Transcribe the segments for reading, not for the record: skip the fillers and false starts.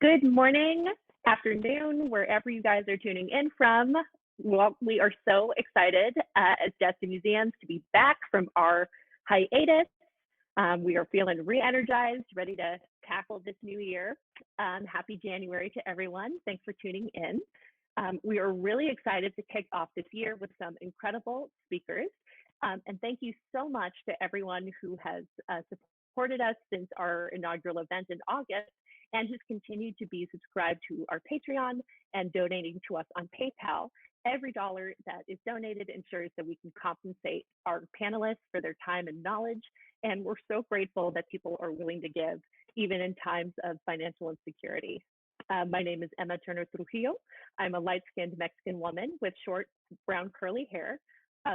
Good morning, afternoon, wherever you guys are tuning in from. Well, we are so excited at Destiny Museums to be back from our hiatus. We are feeling re-energized, ready to tackle this new year. Happy January to everyone. Thanks for tuning in. We are really excited to kick off this year with some incredible speakers. And thank you so much to everyone who has supported us since our inaugural event in August and who's continued to be subscribed to our Patreon and donating to us on PayPal. Every dollar that is donated ensures that we can compensate our panelists for their time and knowledge. And we're so grateful that people are willing to give, even in times of financial insecurity. My name is Emma Turner Trujillo. I'm a light-skinned Mexican woman with short brown curly hair,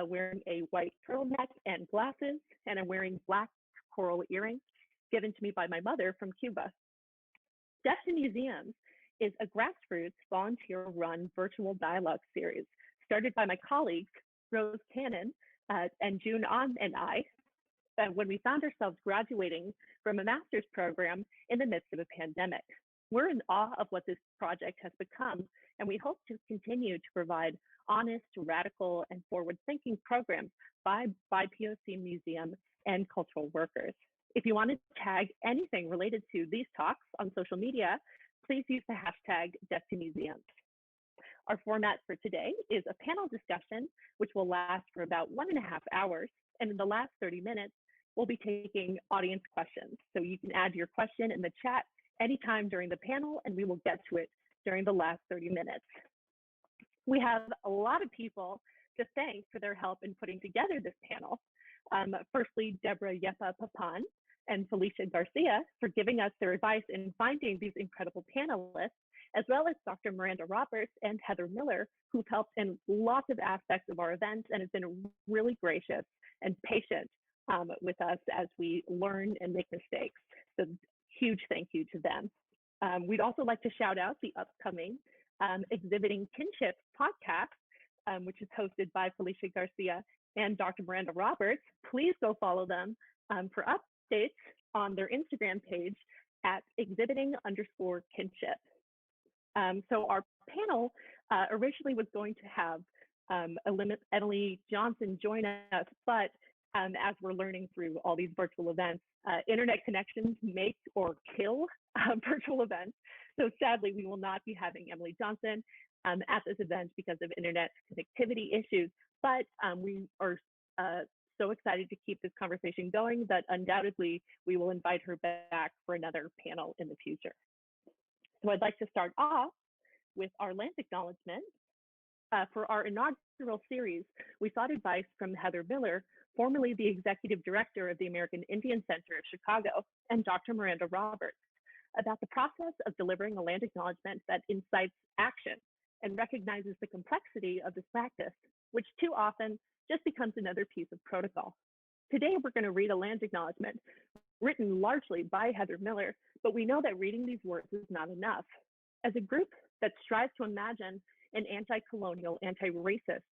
wearing a white turtleneck and glasses, and I'm wearing black coral earrings given to me by my mother from Cuba. Destiny Museums is a grassroots, volunteer-run virtual dialogue series started by my colleagues, Rose Cannon and June An and I, when we found ourselves graduating from a master's program in the midst of a pandemic. We're in awe of what this project has become, and we hope to continue to provide honest, radical, and forward-thinking programs by POC museum and cultural workers. If you want to tag anything related to these talks on social media, please use the hashtag DestinyMuseums. Our format for today is a panel discussion, which will last for about 1.5 hours. And in the last 30 minutes, we'll be taking audience questions. So you can add your question in the chat anytime during the panel, and we will get to it during the last 30 minutes. We have a lot of people to thank for their help in putting together this panel. Firstly, Deborah Yepa Papan and Felicia Garcia for giving us their advice in finding these incredible panelists, as well as Dr. Miranda Roberts and Heather Miller, who've helped in lots of aspects of our events and have been really gracious and patient with us as we learn and make mistakes. So huge thank you to them. We'd also like to shout out the upcoming Exhibiting Kinship podcast, which is hosted by Felicia Garcia and Dr. Miranda Roberts. Please go follow them for updates on their Instagram page at exhibiting_kinship. So our panel originally was going to have Emily Johnson join us, but as we're learning through all these virtual events, internet connections make or kill virtual events. So sadly, we will not be having Emily Johnson at this event because of internet connectivity issues, but we are so excited to keep this conversation going that undoubtedly we will invite her back for another panel in the future. So I'd like to start off with our land acknowledgement. For our inaugural series, we sought advice from Heather Miller, formerly the executive director of the American Indian Center of Chicago, and Dr. Miranda Roberts, about the process of delivering a land acknowledgement that incites action and recognizes the complexity of this practice, which too often just becomes another piece of protocol. Today, we're going to read a land acknowledgement written largely by Heather Miller, but we know that reading these words is not enough. As a group that strives to imagine an anti-colonial, anti-racist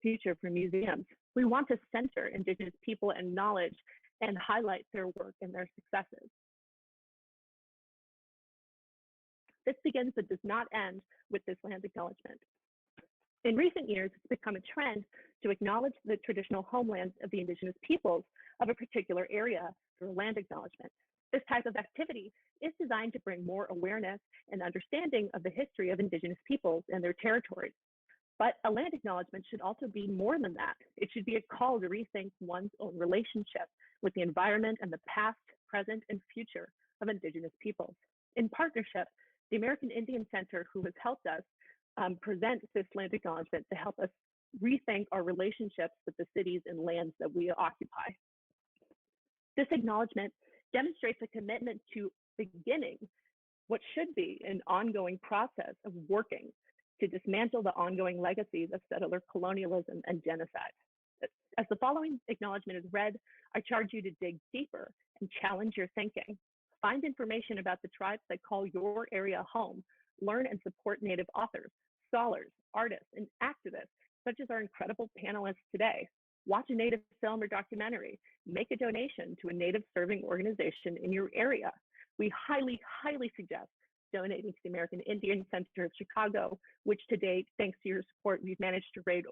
future for museums, we want to center Indigenous people and knowledge and highlight their work and their successes. This begins but does not end with this land acknowledgement. In recent years, it's become a trend to acknowledge the traditional homelands of the Indigenous peoples of a particular area through a land acknowledgement. This type of activity is designed to bring more awareness and understanding of the history of Indigenous peoples and their territories. But a land acknowledgement should also be more than that. It should be a call to rethink one's own relationship with the environment and the past, present, and future of Indigenous peoples. In partnership, the American Indian Center, who has helped us present this land acknowledgement to help us rethink our relationships with the cities and lands that we occupy. This acknowledgement demonstrates a commitment to beginning what should be an ongoing process of working to dismantle the ongoing legacies of settler colonialism and genocide. As the following acknowledgement is read, I charge you to dig deeper and challenge your thinking. Find information about the tribes that call your area home. Learn and support Native authors, scholars, artists, and activists, such as our incredible panelists today. Watch a Native film or documentary. Make a donation to a Native serving organization in your area. We highly, highly suggest donating to the American Indian Center of Chicago, which to date, thanks to your support, we've managed to raise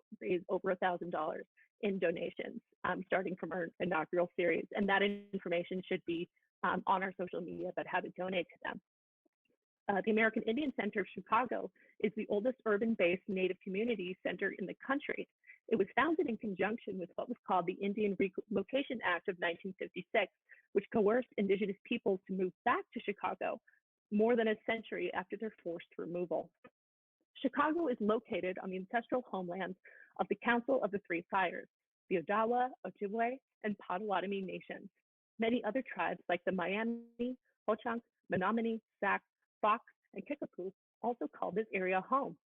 over $1,000 in donations, starting from our inaugural series. And that information should be on our social media about how to donate to them. The American Indian Center of Chicago is the oldest urban-based Native community center in the country. It was founded in conjunction with what was called the Indian Relocation Act of 1956, which coerced indigenous peoples to move back to Chicago more than a century after their forced removal. Chicago is located on the ancestral homelands of the Council of the Three Fires, the Odawa, Ojibwe, and Potawatomi nations. Many other tribes like the Miami, Ho-Chunk, Menominee, Sac, Fox, and Kickapoo also call this area home.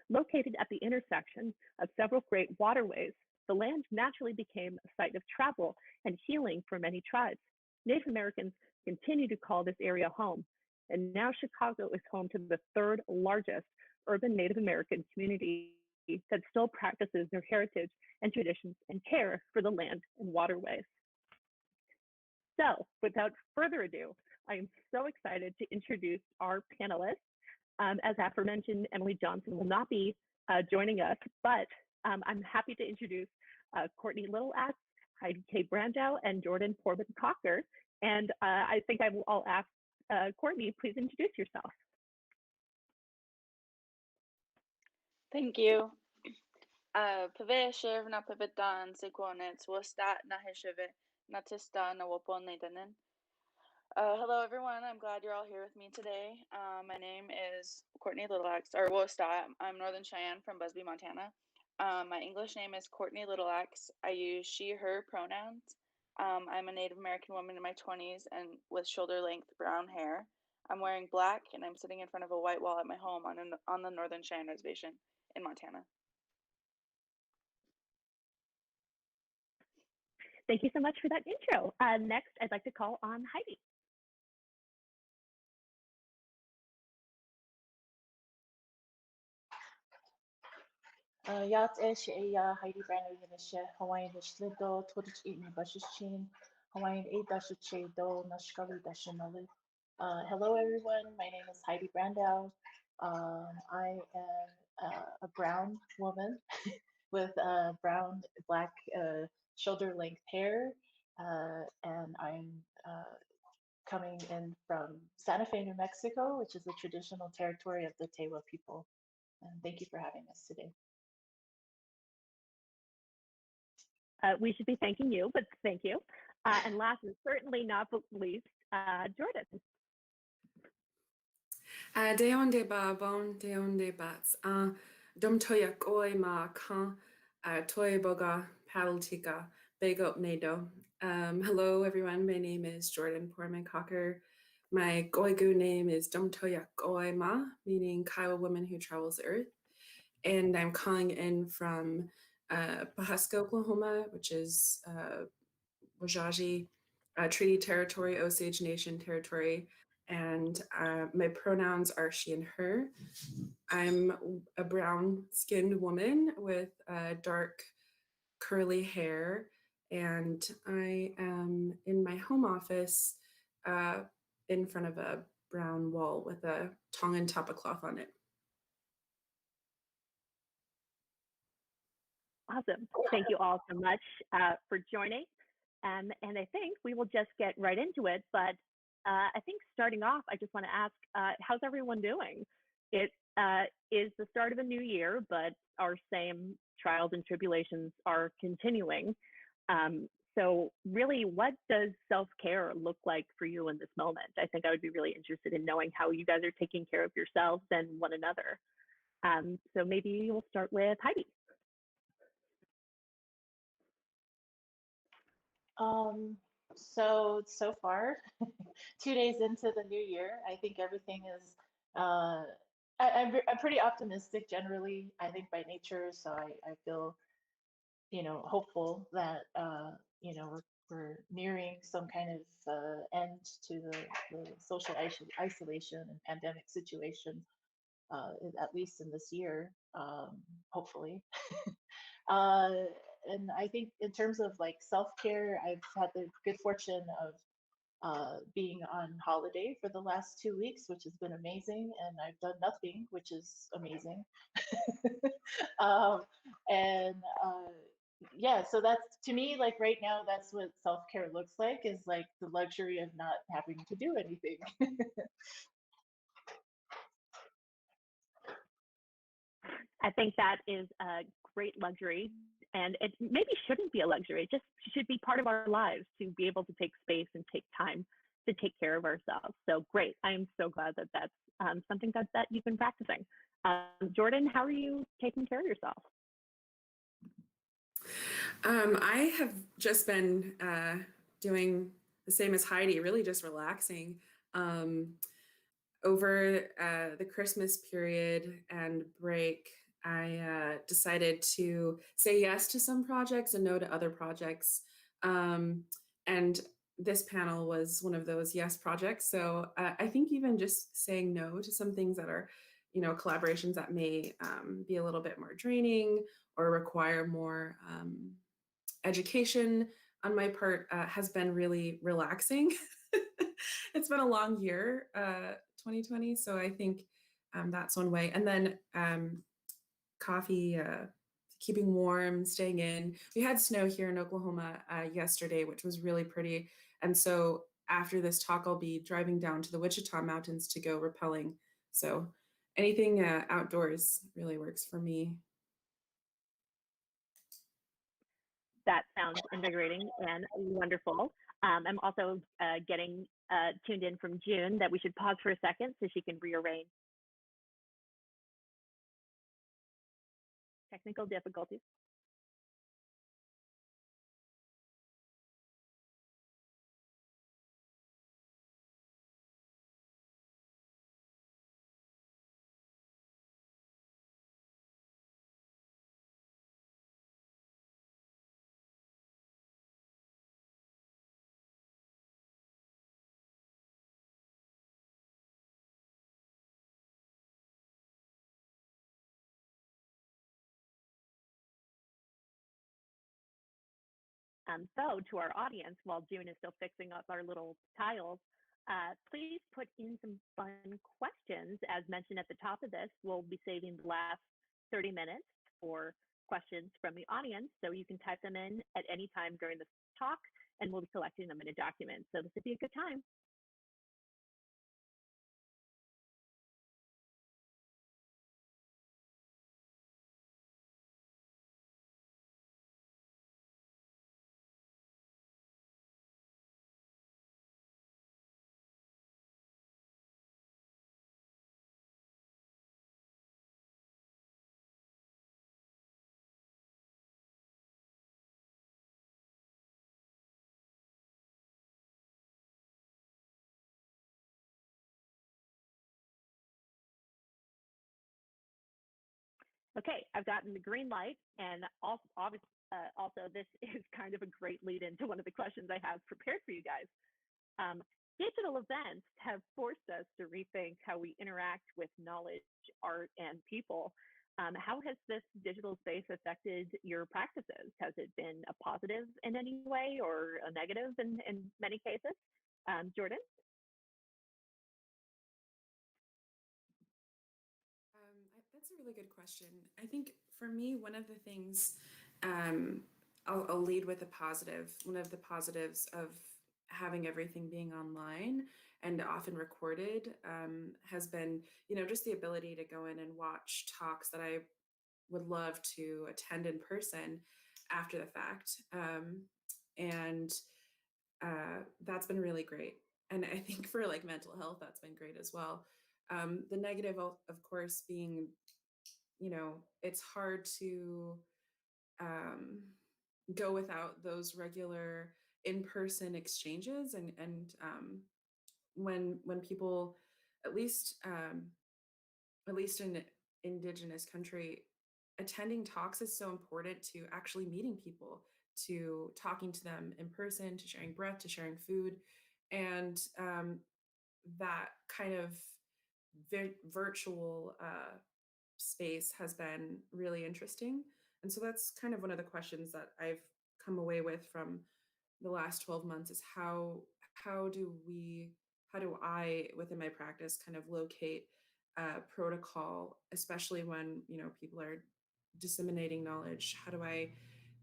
Located at the intersection of several great waterways, the land naturally became a site of travel and healing for many tribes. Native Americans continue to call this area home, and now Chicago is home to the third largest urban Native American community that still practices their heritage and traditions and care for the land and waterways. So, without further ado, I am so excited to introduce our panelists. As aforementioned, Emily Johnson will not be joining us, but I'm happy to introduce Courtney Littleaxe, Heidi K. Brandow, and Jordan Corbin-Cocker. And I think I'll ask Courtney, please introduce yourself. Thank you. Paveshev na pavidan sequonets wastat na hesheve natista na waponetanen. Hello, everyone. I'm glad you're all here with me today. My name is Courtney Littleaxe, or Wostat. I'm Northern Cheyenne from Busby, Montana. My English name is Courtney Littleaxe. I use she, her pronouns. I'm a Native American woman in my 20s and with shoulder-length brown hair. I'm wearing black, and I'm sitting in front of a white wall at my home on the Northern Cheyenne Reservation in Montana. Thank you so much for that intro. Next, I'd like to call on Heidi. Yat esh ya Heidi Brandow Yanisha Hawaiian Hishlido Torich Eaton Bashushin Hawaiian A Dashuche Do Nashkali Dashinali. Hello everyone, my name is Heidi Brandow. I am a brown woman with brown black shoulder length hair, and I'm coming in from Santa Fe, New Mexico, which is the traditional territory of the Tewa people. And thank you for having us today. We should be thanking you, but thank you. And last and certainly not least, Jordan. Deon de ba bon, deon de bats. Dum toyak oi ma kan, toy boga paddletika, big up nado. Hello everyone, my name is Jordan Cocker. My Goigu name is Dum toyak oi ma, meaning Kiowa woman who travels the earth. And I'm calling in from Pawhuska, Oklahoma, which is Wajaji Treaty Territory, Osage Nation Territory, and my pronouns are she and her. I'm a brown-skinned woman with dark curly hair, and I am in my home office in front of a brown wall with a Tongan tapa cloth on it. Awesome. Thank you all so much for joining. And I think we will just get right into it. But I think starting off, I just want to ask, how's everyone doing? It is the start of a new year, but our same trials and tribulations are continuing. So really, what does self-care look like for you in this moment? I think I would be really interested in knowing how you guys are taking care of yourselves and one another. So maybe we'll start with Heidi. So far, 2 days into the new year, I think everything is, I'm pretty optimistic generally, I think by nature. So I feel, hopeful that, we're nearing some kind of end to the social isolation and pandemic situation, at least in this year, hopefully. And I think in terms of like self-care, I've had the good fortune of being on holiday for the last 2 weeks, which has been amazing, and I've done nothing, which is amazing. um, and yeah, so that's to me, like right now, that's what self-care looks like, is like the luxury of not having to do anything. I think that is a great luxury, and it maybe shouldn't be a luxury. It just should be part of our lives to be able to take space and take time to take care of ourselves. So great. I'm so glad that that's something that you've been practicing. Jordan, how are you taking care of yourself? I have just been doing the same as Heidi, really just relaxing. Over the Christmas period and break, I decided to say yes to some projects and no to other projects. And this panel was one of those yes projects. So I think even just saying no to some things that are, collaborations that may be a little bit more draining or require more education on my part has been really relaxing. It's been a long year, 2020. So I think that's one way. And then coffee, keeping warm, staying in. We had snow here in Oklahoma yesterday, which was really pretty. And so after this talk, I'll be driving down to the Wichita Mountains to go rappelling. So anything outdoors really works for me. That sounds invigorating and wonderful. I'm also getting tuned in from June that we should pause for a second so she can rearrange. Technical difficulties. So to our audience, while June is still fixing up our little tiles, please put in some fun questions. As mentioned at the top of this, we'll be saving the last 30 minutes for questions from the audience. So you can type them in at any time during the talk, and we'll be collecting them in a document. So this would be a good time. Okay, I've gotten the green light, and also this is kind of a great lead into one of the questions I have prepared for you guys. Digital events have forced us to rethink how we interact with knowledge, art, and people. How has this digital space affected your practices? Has it been a positive in any way or a negative in many cases? Jordan? That's a really good question. I think for me, one of the things I'll lead with a positive. One of the positives of having everything being online and often recorded has been, just the ability to go in and watch talks that I would love to attend in person after the fact. And that's been really great. And I think for like mental health, that's been great as well. The negative, of course, being, it's hard to go without those regular in-person exchanges, and when people, at least in indigenous country, attending talks is so important, to actually meeting people, to talking to them in person, to sharing breath, to sharing food, and that kind of virtual space has been really interesting. And so that's kind of one of the questions that I've come away with from the last 12 months, is how how do I within my practice kind of locate protocol, especially when people are disseminating knowledge? How do I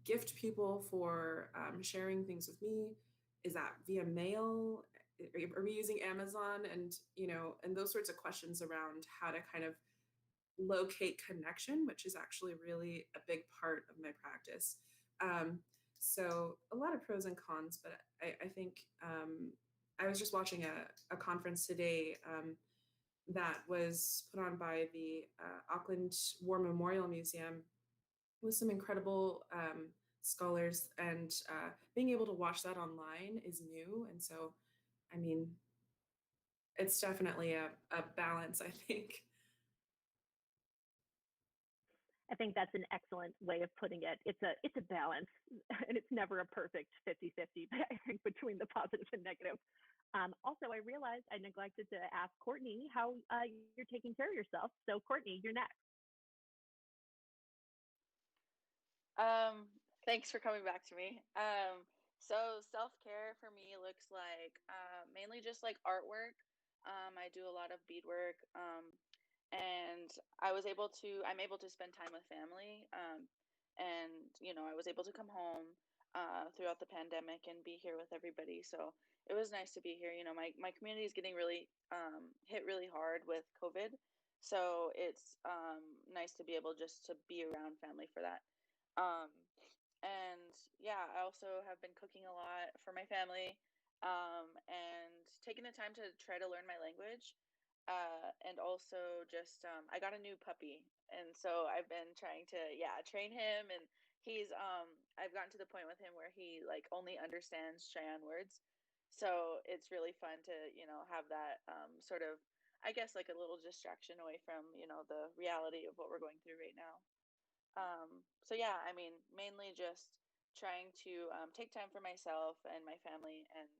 gift people for sharing things with me? Is that via mail? Are we using Amazon? And and those sorts of questions around how to kind of locate connection, which is actually really a big part of my practice. Um, so a lot of pros and cons, but I think I was just watching a conference today that was put on by the Auckland War Memorial Museum with some incredible scholars, and being able to watch that online is new. And so, I mean, it's definitely a balance, I think. I think that's an excellent way of putting it. It's a balance, and it's never a perfect 50-50, but I think between the positive and negative. Also, I realized I neglected to ask Courtney how you're taking care of yourself. So, Courtney, you're next. Um, Thanks for coming back to me. So self-care for me looks like mainly just like artwork. I do a lot of beadwork, and I'm able to spend time with family. And I was able to come home throughout the pandemic and be here with everybody. So it was nice to be here. My community is getting really hit really hard with COVID. So it's nice to be able just to be around family for that. Um, and yeah, I also have been cooking a lot for my family, and taking the time to try to learn my language. And also just I got a new puppy, and so I've been trying to train him, and I've gotten to the point with him where he like only understands Cheyenne words. So it's really fun to have that sort of, I guess, like a little distraction away from the reality of what we're going through right now. So yeah, I mean, mainly just trying to take time for myself and my family, and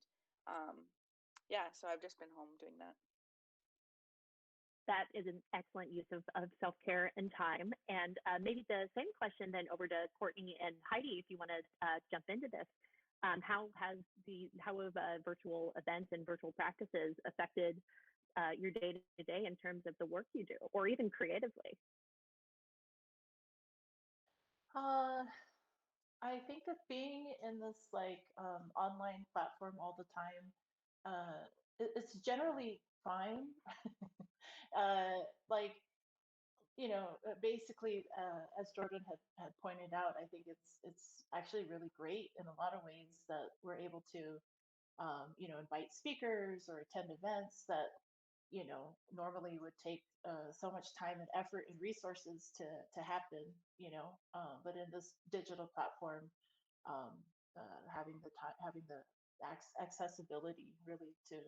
um, yeah, so I've just been home doing that. That is an excellent use of self care and time. And maybe the same question then over to Courtney and Heidi, if you want to jump into this. How have virtual events and virtual practices affected your day to day in terms of the work you do, or even creatively? Uh, I think that being in this like online platform all the time, it's generally fine. Like basically, as Jordan had pointed out, I think it's actually really great in a lot of ways that we're able to invite speakers or attend events that normally would take so much time and effort and resources to happen, but in this digital platform, um, having the time, having the accessibility really to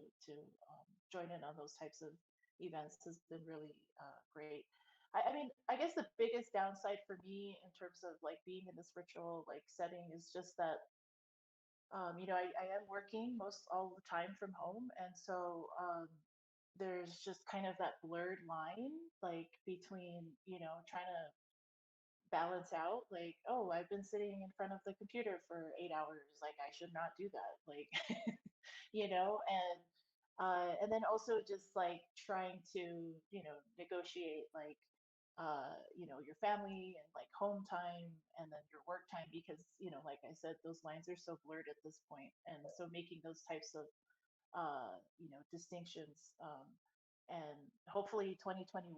join in on those types of events has been really great. I mean, I guess the biggest downside for me in terms of like being in this virtual like setting is just that I am working most all the time from home, and so there's just kind of that blurred line, like between trying to balance out, like, oh, I've been sitting in front of the computer for 8 hours, like I should not do that, like and then also just like trying to negotiate like your family and like home time and then your work time, because like I said, those lines are so blurred at this point, and so making those types of distinctions, and hopefully 2021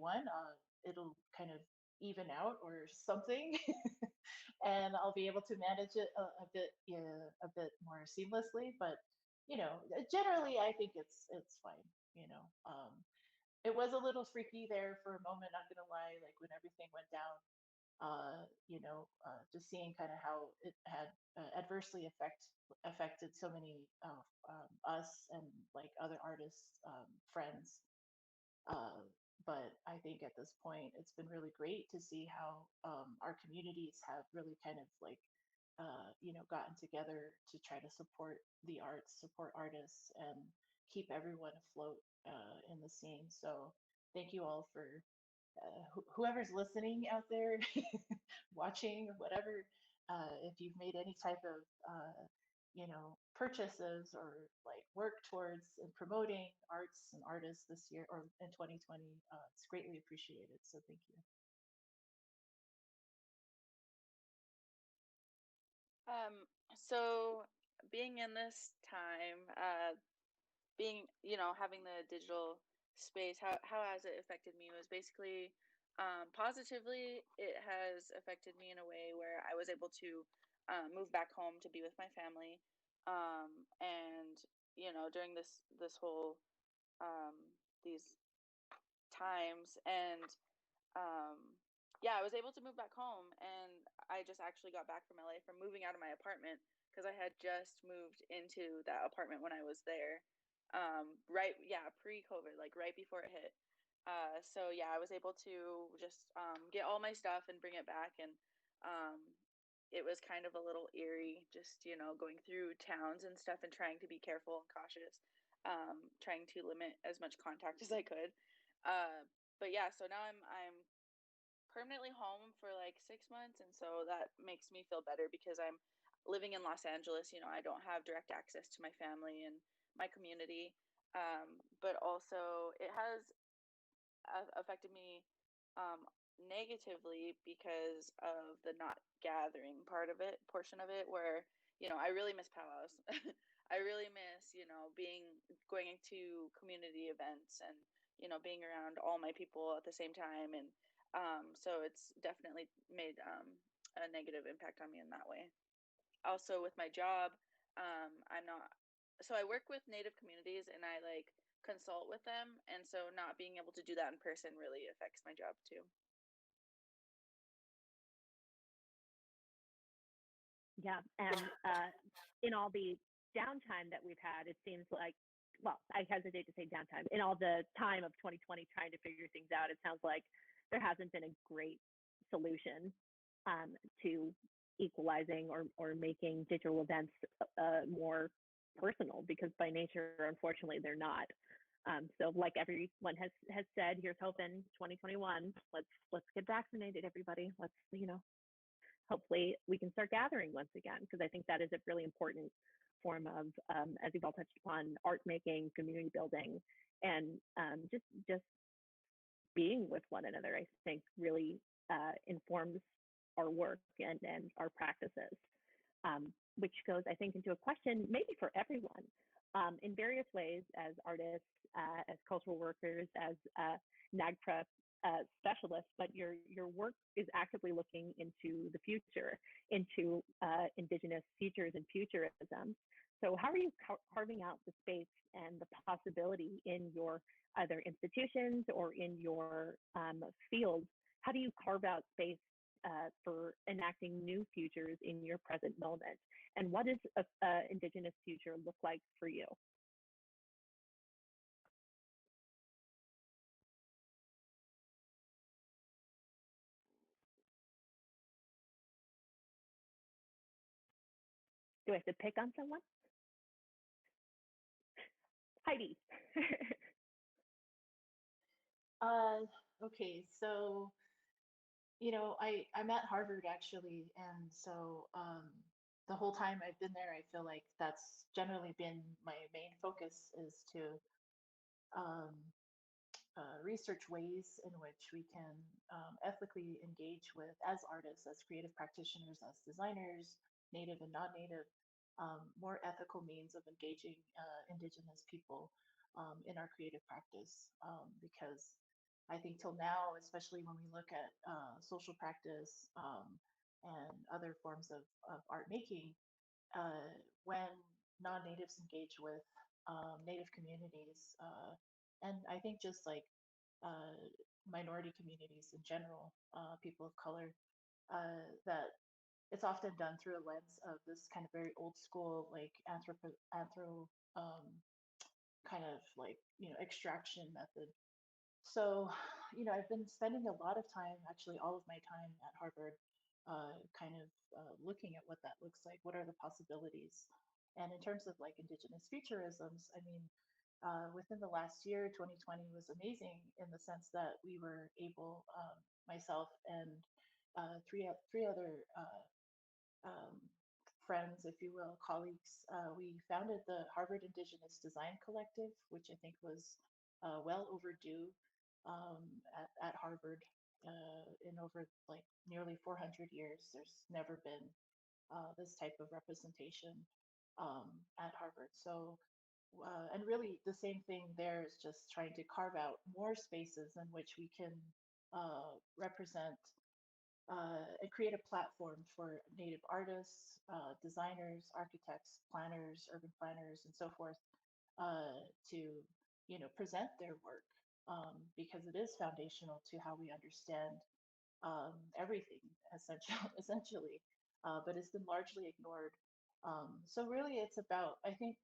it'll kind of even out or something and I'll be able to manage it a bit, a bit more seamlessly. But generally, I think it's fine. It was a little freaky there for a moment. Not gonna lie, like when everything went down, just seeing kind of how it had adversely affected so many of us and like other artists, friends. Uh, but I think at this point, it's been really great to see how our communities have really kind of like, gotten together to try to support the arts, support artists, and keep everyone afloat in the scene. So thank you all for whoever's listening out there, watching, whatever. If you've made any type of purchases or like work towards and promoting arts and artists this year or in 2020. It's greatly appreciated. So thank you. So being in this time, being, having the digital space, how has it affected me was basically positively, it has affected me in a way where I was able to move back home to be with my family. And, during this whole, um, these times, and um, yeah, I was able to move back home, and I just actually got back from LA from moving out of my apartment because I had just moved into that apartment when I was there. Right, yeah, pre-COVID, like right before it hit. So yeah, I was able to just get all my stuff and bring it back, and um, it was kind of a little eerie, just going through towns and stuff and trying to be careful and cautious, trying to limit as much contact as I could. Uh, but yeah, so now I'm permanently home for like 6 months, and so that makes me feel better because I'm living in Los Angeles. I don't have direct access to my family and my community, but also it has affected me um, negatively because of the not gathering portion of it, where I really miss powwows. I really miss being going to community events and being around all my people at the same time, and so it's definitely made a negative impact on me in that way. Also with my job, I'm not, so I work with Native communities and I like consult with them, and so not being able to do that in person really affects my job too. Yeah, and in all the downtime that we've had, it seems like, well, I hesitate to say downtime. In all the time of 2020 trying to figure things out, it sounds like there hasn't been a great solution to equalizing or making digital events more personal, because by nature, unfortunately, they're not. So, like everyone has said, here's hoping 2021. Let's get vaccinated, everybody. Let's hopefully we can start gathering once again, because I think that is a really important form of, as you've all touched upon, art making, community building, and just being with one another. I think really informs our work and our practices, which goes, I think, into a question maybe for everyone. In various ways, as artists, as cultural workers, as NAGPRA specialists, but your work is actively looking into the future, into indigenous futures and futurism. So how are you carving out the space and the possibility in your either institutions or in your field? How do you carve out space for enacting new futures in your present moment? And what does an indigenous future look like for you? Do I have to pick on someone? Heidi. Okay, so I'm at Harvard actually, and so the whole time I've been there, I feel like that's generally been my main focus is to um, research ways in which we can ethically engage with, as artists, as creative practitioners, as designers, native and non-native, more ethical means of engaging indigenous people in our creative practice. Because I think till now, especially when we look at social practice and other forms of art making, when non-natives engage with native communities, and I think just like minority communities in general, people of color, that it's often done through a lens of this kind of very old school, like um, kind of like, extraction method. So, I've been spending a lot of time, actually all of my time at Harvard, kind of looking at what that looks like. What are the possibilities? And in terms of like indigenous futurisms, I mean, within the last year, 2020 was amazing in the sense that we were able, myself and three other um, friends, if you will, colleagues, we founded the Harvard Indigenous Design Collective, which I think was well overdue at Harvard. In over like nearly 400 years, there's never been this type of representation at Harvard. So, and really the same thing there is just trying to carve out more spaces in which we can represent and create a platform for Native artists, designers, architects, planners, urban planners, and so forth to, present their work because it is foundational to how we understand everything, essentially. But it's been largely ignored. So really, it's about, I think,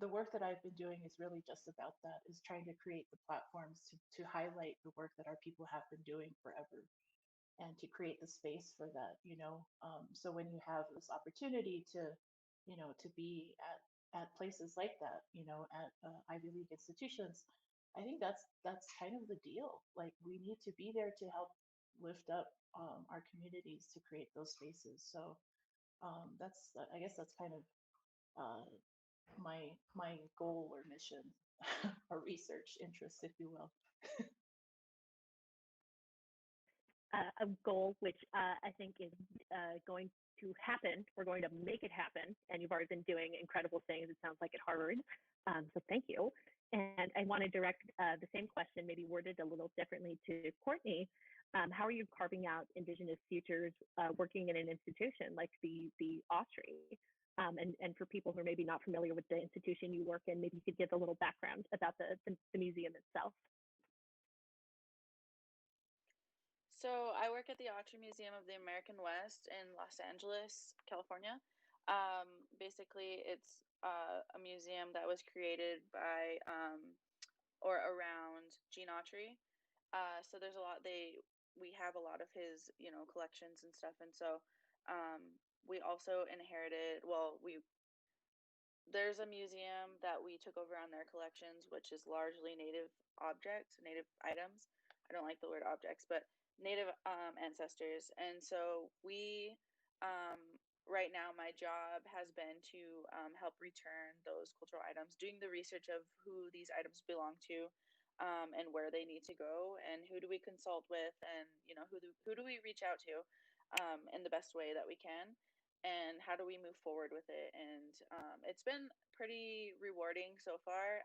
the work that I've been doing is really just about that, is trying to create the platforms to highlight the work that our people have been doing forever and to create the space for that. So when you have this opportunity to be at places like that, at Ivy League institutions, I think that's kind of the deal. Like we need to be there to help lift up our communities to create those spaces. So I guess that's kind of my goal or mission or research interest, if you will. A goal which I think is going to happen. We're going to make it happen. And you've already been doing incredible things, it sounds like, at Harvard. So thank you. And I want to direct the same question, maybe worded a little differently, to Courtney. How are you carving out Indigenous futures working in an institution like the Autry? And for people who are maybe not familiar with the institution you work in, maybe you could give a little background about the museum itself. So I work at the Autry Museum of the American West in Los Angeles, California. Basically, it's a museum that was created by or around Gene Autry. So there's a lot. We have a lot of his collections and stuff, and so we also inherited. Well, there's a museum that we took over on their collections, which is largely Native objects, Native items. I don't like the word objects, but Native ancestors. And so right now, my job has been to help return those cultural items, doing the research of who these items belong to, and where they need to go, and who do we consult with, and who do we reach out to in the best way that we can, and how do we move forward with it. And it's been pretty rewarding so far.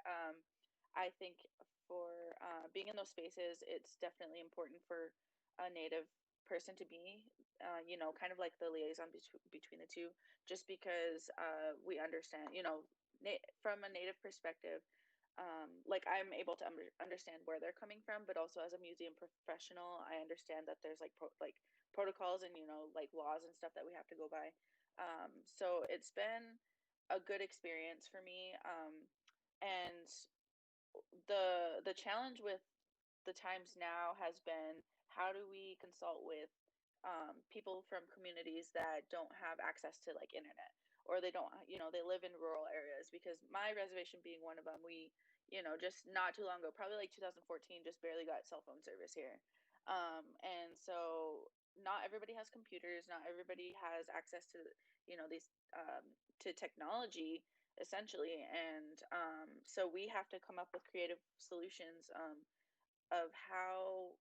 I think for being in those spaces, it's definitely important for a Native person to be, kind of like the liaison between the two, just because we understand, from a Native perspective, like I'm able to understand where they're coming from, but also as a museum professional, I understand that there's like protocols and like laws and stuff that we have to go by. So it's been a good experience for me, and the challenge with the times now has been, how do we consult with people from communities that don't have access to like internet, or they don't, they live in rural areas? Because my reservation being one of them, we, just not too long ago, probably like 2014, just barely got cell phone service here. And so not everybody has computers, not everybody has access to, these to technology, essentially. And so we have to come up with creative solutions of how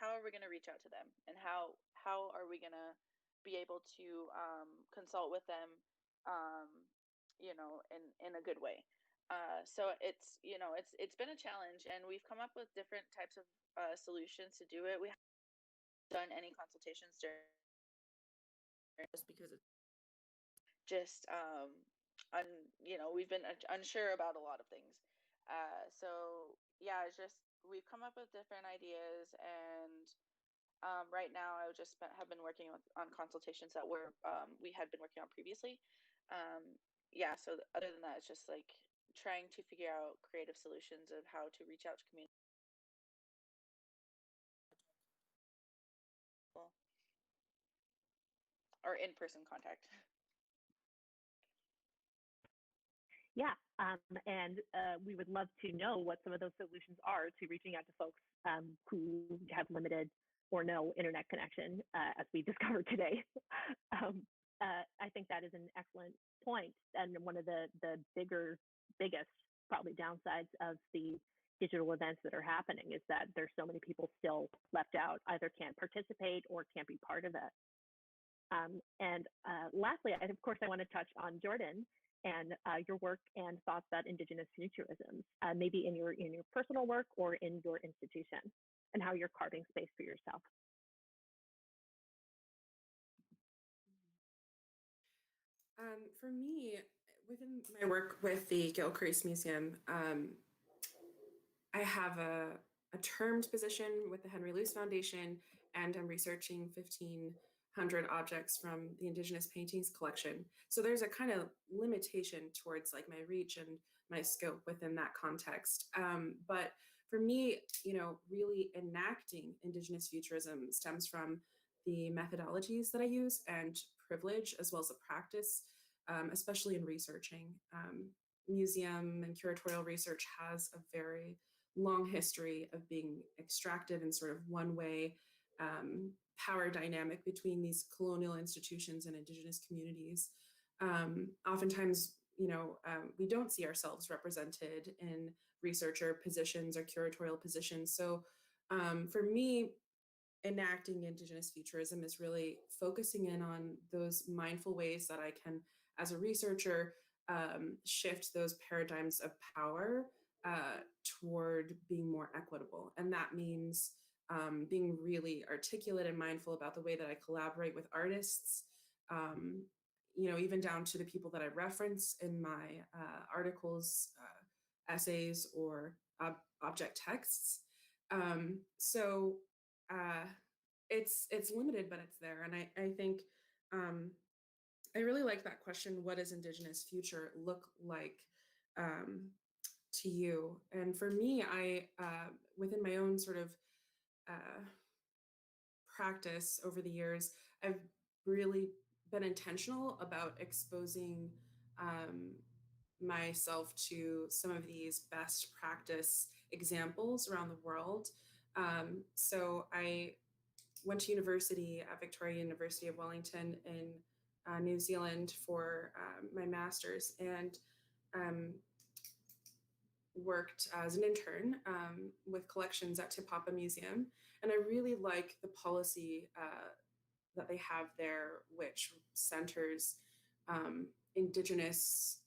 are we going to reach out to them, and how are we going to be able to consult with them, in a good way. So it's been a challenge, and we've come up with different types of solutions to do it. We haven't done any consultations during, just because it's just we've been unsure about a lot of things. So yeah, it's just, we've come up with different ideas, and right now I have been working on consultations that we had been working on previously. Yeah, so other than that, it's just like trying to figure out creative solutions of how to reach out to community or in-person contact. Yeah, and we would love to know what some of those solutions are to reaching out to folks who have limited or no internet connection, as we discovered today. I think that that is an excellent point. And one of the biggest probably downsides of the digital events that are happening is that there's so many people still left out, either can't participate or can't be part of it. And lastly, of course, I want to touch on Jordan and your work and thoughts about indigenous futurism, maybe in your personal work or in your institution, and how you're carving space for yourself. For me, within my work with the Gilcrease Museum, I have a termed position with the Henry Luce Foundation, and I'm researching 1,500 objects from the Indigenous Paintings collection. So there's a kind of limitation towards like my reach and my scope within that context. But for me, really enacting Indigenous futurism stems from the methodologies that I use and privilege, as well as the practice, especially in researching. Museum and curatorial research has a very long history of being extractive and sort of one-way power dynamic between these colonial institutions and Indigenous communities. Oftentimes, we don't see ourselves represented in researcher positions or curatorial positions. So for me, enacting Indigenous futurism is really focusing in on those mindful ways that I can, as a researcher, shift those paradigms of power toward being more equitable. And that means being really articulate and mindful about the way that I collaborate with artists, even down to the people that I reference in my articles, essays, or object texts. So it's limited, but it's there. And I think I really like that question. What does Indigenous future look like to you? And for me, I within my own sort of practice over the years, I've really been intentional about exposing myself to some of these best practice examples around the world. So I went to university at Victoria University of Wellington in New Zealand for my master's, and worked as an intern with collections at Te Papa Museum. And I really like the policy that they have there, which centers Indigenous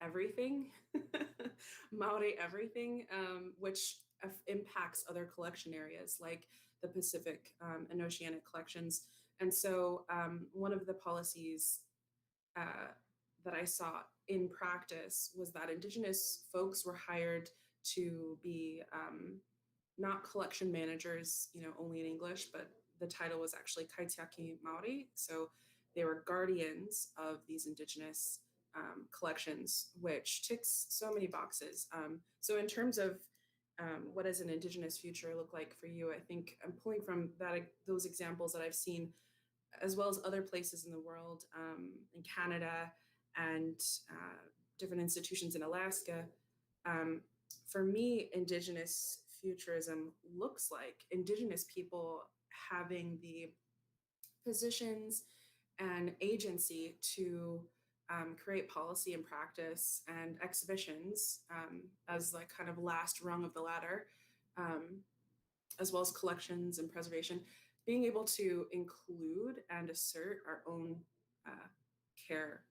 everything, Maori everything, which impacts other collection areas like the Pacific and Oceanic collections. And so one of the policies that I saw in practice was that Indigenous folks were hired to be not collection managers, only in English, but the title was actually Kaitiaki Maori. So they were guardians of these Indigenous collections, which ticks so many boxes. So in terms of what does an Indigenous future look like for you, I think I'm pulling from those examples that I've seen, as well as other places in the world, in Canada and different institutions in Alaska. For me, Indigenous futurism looks like Indigenous people having the positions and agency to create policy and practice and exhibitions as the kind of last rung of the ladder, as well as collections and preservation, being able to include and assert our own care.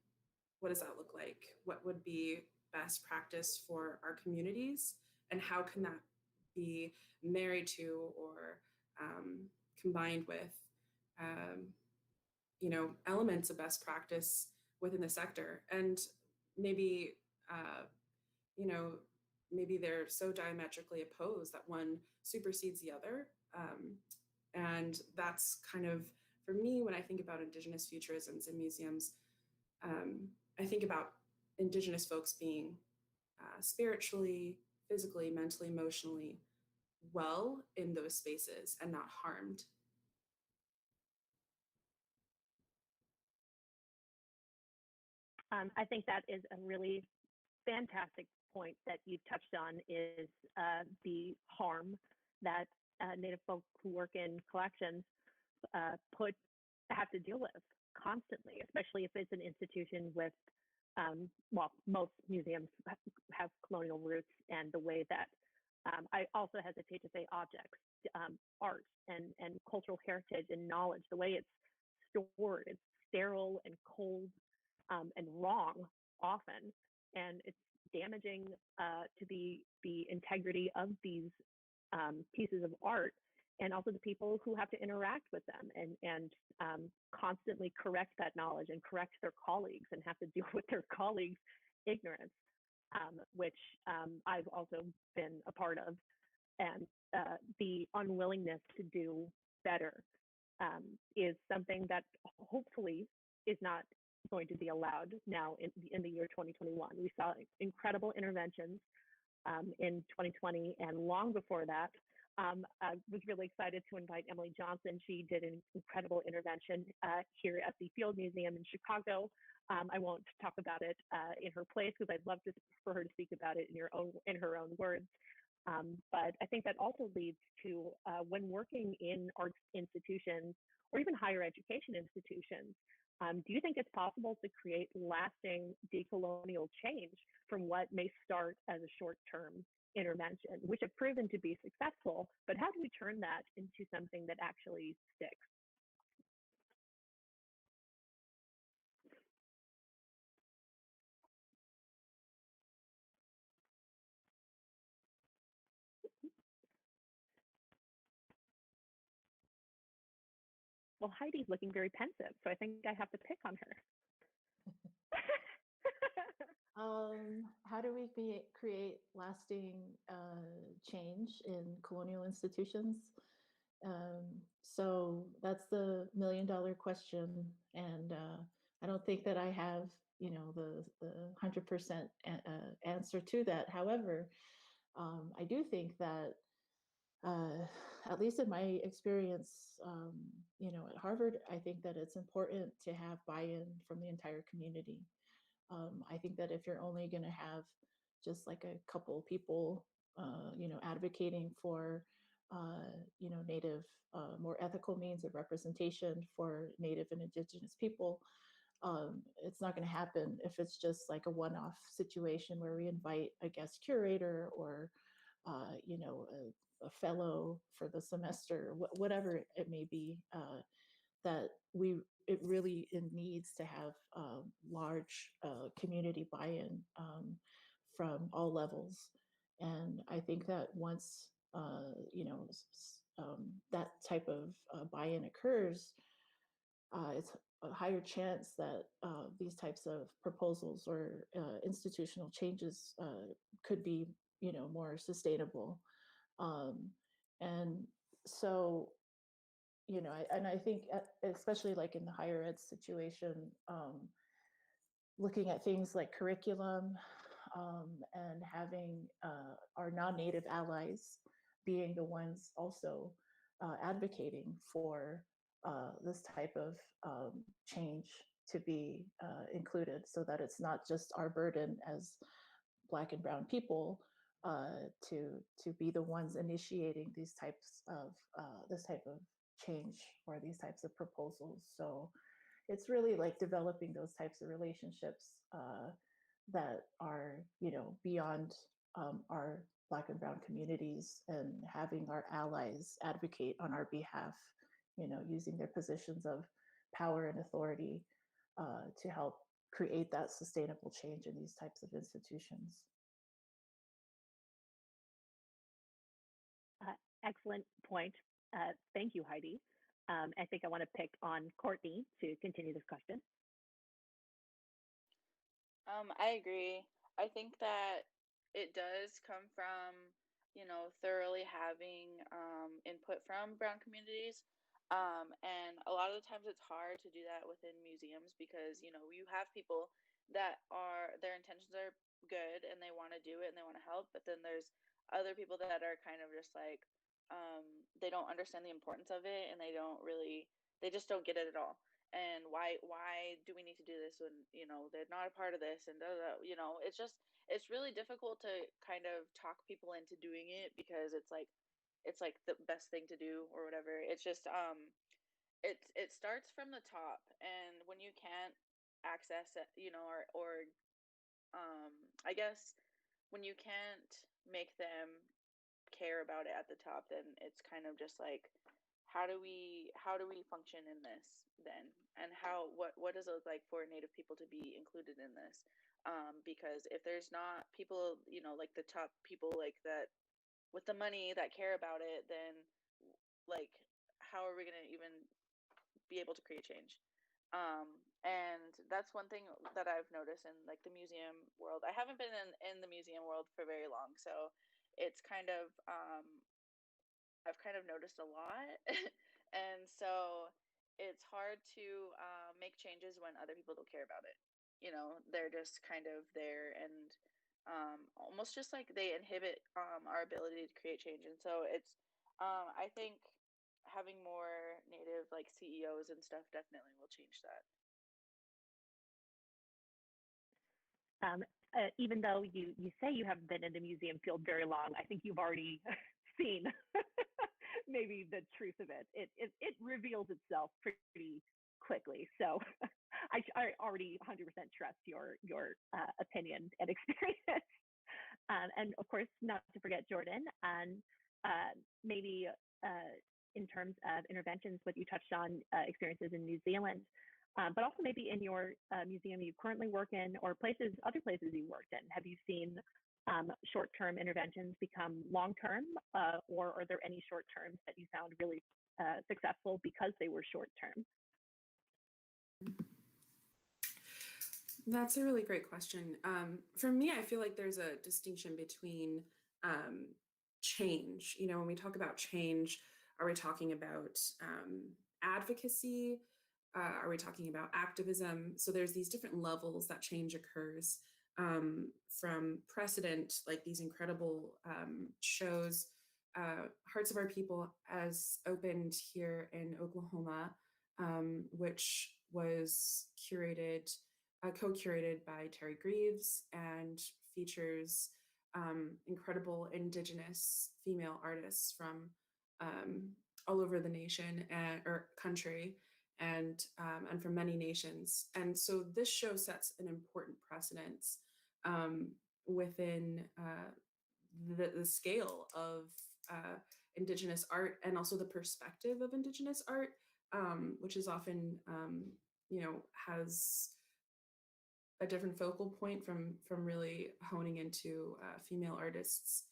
What does that look like? What would be best practice for our communities? And how can that be married to or combined with elements of best practice within the sector? And maybe maybe they're so diametrically opposed that one supersedes the other. And that's kind of, for me, when I think about Indigenous futurisms in museums, I think about Indigenous folks being spiritually, physically, mentally, emotionally well in those spaces and not harmed. I think that is a really fantastic point that you touched on, is the harm that Native folks who work in collections have to deal with. constantly, especially if it's an institution with, well, most museums have colonial roots, and the way that I also hesitate to say objects, art and cultural heritage and knowledge, the way it's stored, it's sterile and cold and wrong often, and it's damaging to the integrity of these pieces of art, and also the people who have to interact with them and constantly correct that knowledge and correct their colleagues and have to deal with their colleagues' ignorance, which I've also been a part of, and the unwillingness to do better is something that hopefully is not going to be allowed now in the year 2021. We saw incredible interventions in 2020 and long before that. I was really excited to invite Emily Johnson. She did an incredible intervention here at the Field Museum in Chicago. I won't talk about it in her place because I'd love for her to speak about it in her own words. But I think that also leads to when working in arts institutions or even higher education institutions, do you think it's possible to create lasting decolonial change from what may start as a short-term intervention, which have proven to be successful, but how do we turn that into something that actually sticks? Well, Heidi's looking very pensive, so I think I have to pick on her. How do we create lasting change in colonial institutions? So that's the million-dollar question, and I don't think that I have, the 100% answer to that. However, I do think that, at least in my experience, at Harvard, I think that it's important to have buy-in from the entire community. I think that if you're only going to have just like a couple people, advocating for, Native, more ethical means of representation for Native and Indigenous people, it's not going to happen if it's just like a one-off situation where we invite a guest curator or, a fellow for the semester, whatever it may be, that it really needs to have large community buy-in from all levels. And I think that once that type of buy-in occurs, it's a higher chance that these types of proposals or institutional changes could be, more sustainable. And so, I think especially like in the higher ed situation, looking at things like curriculum, and having our non-native allies being the ones also advocating for this type of change to be included, so that it's not just our burden as Black and Brown people to be the ones initiating these types of this type of change or these types of proposals. So it's really like developing those types of relationships that are, beyond our Black and Brown communities, and having our allies advocate on our behalf, using their positions of power and authority to help create that sustainable change in these types of institutions. Excellent point. Thank you, Heidi. I think I want to pick on Courtney to continue this question. I agree. I think that it does come from, thoroughly having input from Brown communities. And a lot of the times it's hard to do that within museums because, you have people that their intentions are good and they want to do it and they want to help, but then there's other people that are kind of just like, they don't understand the importance of it and they just don't get it at all. And why do we need to do this when, they're not a part of this, and it's really difficult to kind of talk people into doing it because it's like the best thing to do or whatever. It's just it starts from the top, and when you can't access it, you know, or I guess when you can't make them care about it at the top, then it's kind of just like, how do we function in this then, and what does it look like for Native people to be included in this? Because if there's not people, you know, like the top people like that with the money that care about it, then like how are we going to even be able to create change? And that's one thing that I've noticed in like the museum world. I haven't been in the museum world for very long, so it's kind of I've kind of noticed a lot. And so it's hard to make changes when other people don't care about it. You know, they're just kind of there, and almost just like they inhibit our ability to create change. And so it's I think having more Native like CEOs and stuff definitely will change that. Even though you say you haven't been in the museum field very long, I think you've already seen maybe the truth of it. It reveals itself pretty quickly. So I already 100% trust your opinion and experience. And of course, not to forget Jordan, and maybe in terms of interventions, what you touched on, experiences in New Zealand, but also maybe in your museum you currently work in, or other places you worked in. Have you seen short-term interventions become long-term, or are there any short-terms that you found really successful because they were short-term? That's a really great question. For me, I feel like there's a distinction between change. You know, when we talk about change, are we talking about advocacy? Are we talking about activism? So there's these different levels that change occurs, from precedent, like these incredible shows. Hearts of Our People has opened here in Oklahoma, which was co-curated by Terry Greaves, and features incredible indigenous female artists from all over the nation or country, and from many nations. And so this show sets an important precedence within the scale of indigenous art, and also the perspective of indigenous art, which is often has a different focal point from really honing into female artists,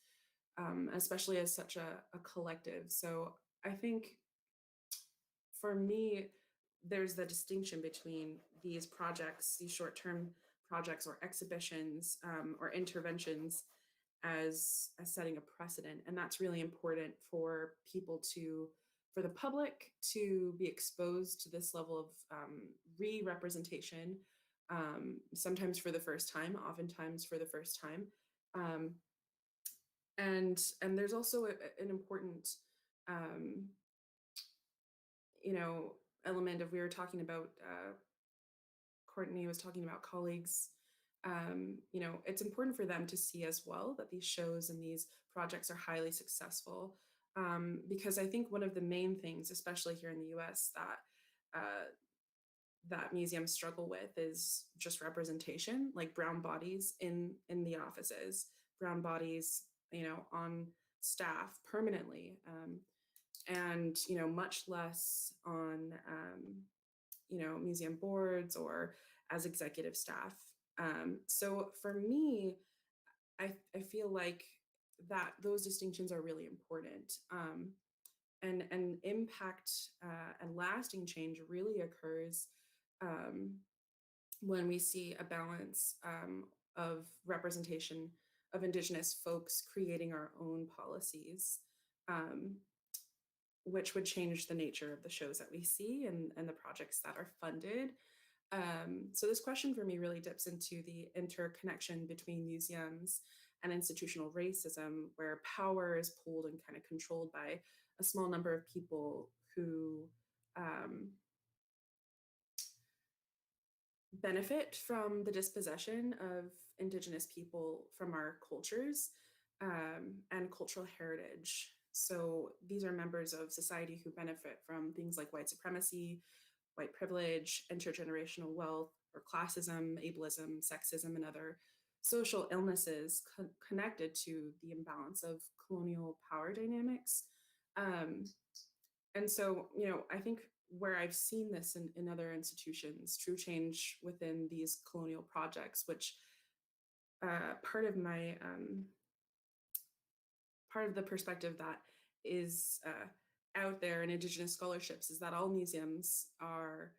especially as such a collective. So I think for me, there's the distinction between these projects, these short-term projects or exhibitions, or interventions, as setting a precedent. And that's really important for the public to be exposed to this level of re-representation, sometimes for the first time, oftentimes for the first time. And there's also an important, element of, we were talking about, Courtney was talking about colleagues. It's important for them to see as well that these shows and these projects are highly successful, because I think one of the main things, especially here in the US, that museums struggle with is just representation, like brown bodies in the offices, brown bodies, on staff permanently, and much less on museum boards or as executive staff. So for me, I feel like that those distinctions are really important, and impact and lasting change really occurs when we see a balance of representation of Indigenous folks creating our own policies, which would change the nature of the shows that we see and the projects that are funded. So this question for me really dips into the interconnection between museums and institutional racism, where power is pulled and kind of controlled by a small number of people who benefit from the dispossession of Indigenous people from our cultures and cultural heritage. So these are members of society who benefit from things like white supremacy, white privilege, intergenerational wealth, or classism, ableism, sexism, and other social illnesses connected to the imbalance of colonial power dynamics. And so, I think where I've seen this in other institutions, true change within these colonial projects, which part of my part of the perspective that is out there in indigenous scholarships is that all museums are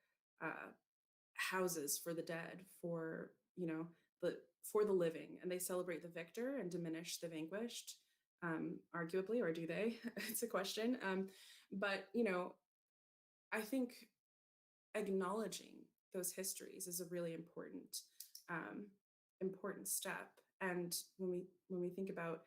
houses for the dead, for the living, and they celebrate the victor and diminish the vanquished, arguably, or do they? It's a question. But I think acknowledging those histories is a really important step. And when we think about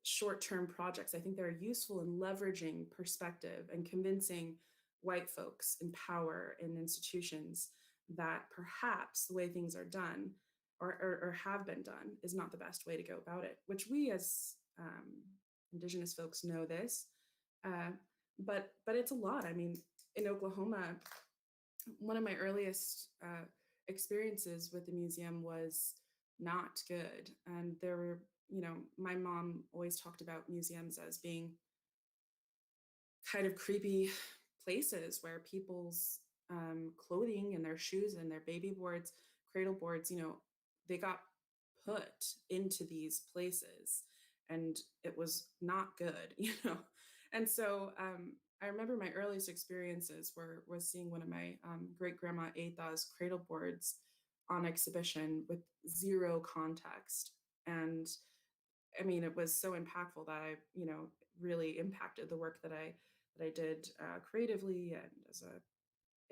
short-term projects, I think they're useful in leveraging perspective and convincing white folks in power in institutions that perhaps the way things are done or have been done is not the best way to go about it, which we as indigenous folks know this, but it's a lot. I mean, in Oklahoma, one of my earliest experiences with the museum was not good. And there were, my mom always talked about museums as being kind of creepy places where people's clothing and their shoes and their baby boards, cradle boards, they got put into these places and it was not good, And so I remember my earliest experiences was seeing one of my great grandma Etha's cradle boards on exhibition with zero context. And I mean, it was so impactful that I, really impacted the work that I did creatively and as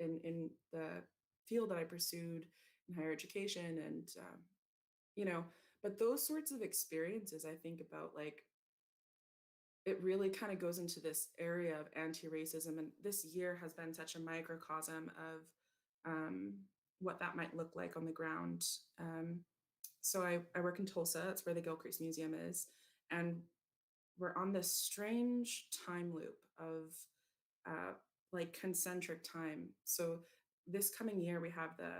in the field that I pursued in higher education. And, but those sorts of experiences, I think about, like, it really kind of goes into this area of anti-racism. And this year has been such a microcosm of what that might look like on the ground. So I work in Tulsa. That's where the Gilcrease Museum is. And we're on this strange time loop of like concentric time. So this coming year, we have the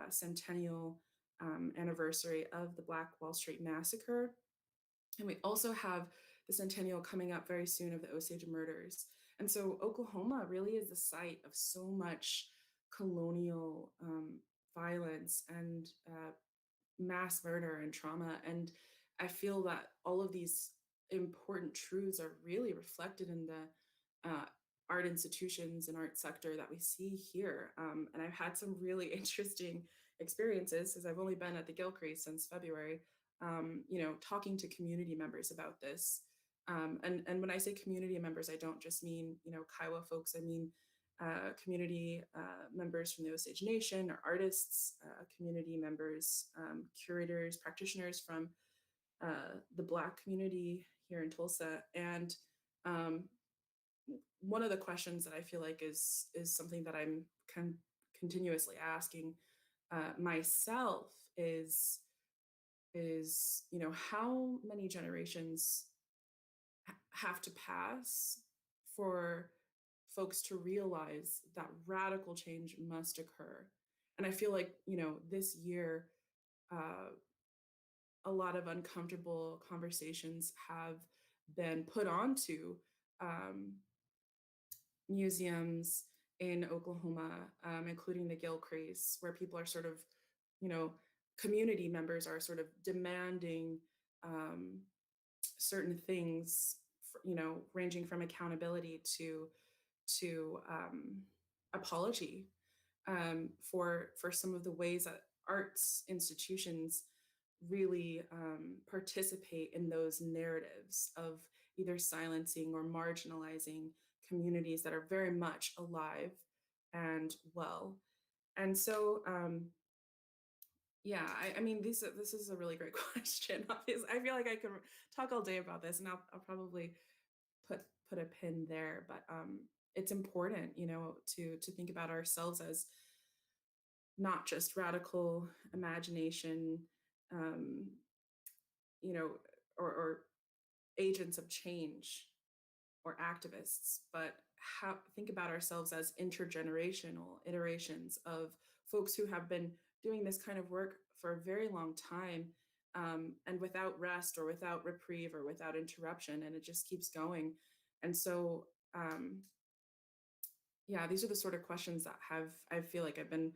centennial anniversary of the Black Wall Street Massacre. And we also have the centennial coming up very soon of the Osage murders. And so Oklahoma really is the site of so much colonial violence and mass murder and trauma. And I feel that all of these important truths are really reflected in the art institutions and art sector that we see here. And I've had some really interesting experiences, because I've only been at the Gilcrease since February, talking to community members about this. And when I say community members, I don't just mean, Kiowa folks. I mean community members from the Osage Nation, or artists, community members, curators, practitioners from the Black community here in Tulsa. And one of the questions that I feel like is something that I'm continuously asking myself is how many generations have to pass for folks to realize that radical change must occur. And I feel like, this year, a lot of uncomfortable conversations have been put onto museums in Oklahoma, including the Gilcrease, where people are sort of, community members are sort of demanding certain things, ranging from accountability to apology for some of the ways that arts institutions really participate in those narratives of either silencing or marginalizing communities that are very much alive and well. And so, yeah, I mean, this is a really great question. Obviously, I feel like I could talk all day about this, and I'll probably put a pin there. But it's important, to think about ourselves as not just radical imagination, or agents of change or activists, but think about ourselves as intergenerational iterations of folks who have been doing this kind of work for a very long time, and without rest or without reprieve or without interruption, and it just keeps going. And so, yeah, these are the sort of questions that I feel like I've been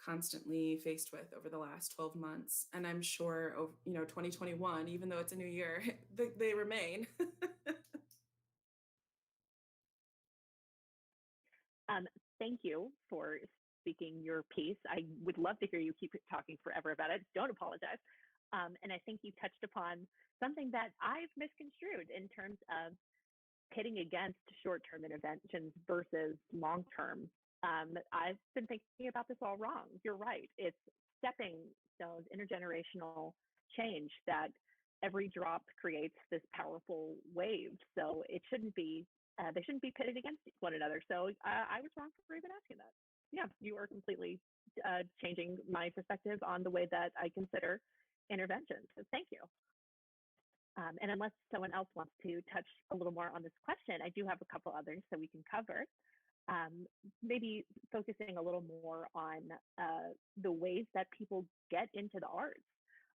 constantly faced with over the last 12 months. And I'm sure, 2021, even though it's a new year, they remain. Thank you for speaking your piece. I would love to hear you keep talking forever about it. Don't apologize. And I think you touched upon something that I've misconstrued in terms of pitting against short-term interventions versus long-term. I've been thinking about this all wrong. You're right. It's stepping stones, intergenerational change that every drop creates this powerful wave. So it shouldn't be, they shouldn't be pitted against one another. So I was wrong for even asking that. Yeah, you are completely changing my perspective on the way that I consider interventions. So thank you. And unless someone else wants to touch a little more on this question, I do have a couple others that we can cover. Maybe focusing a little more on the ways that people get into the arts,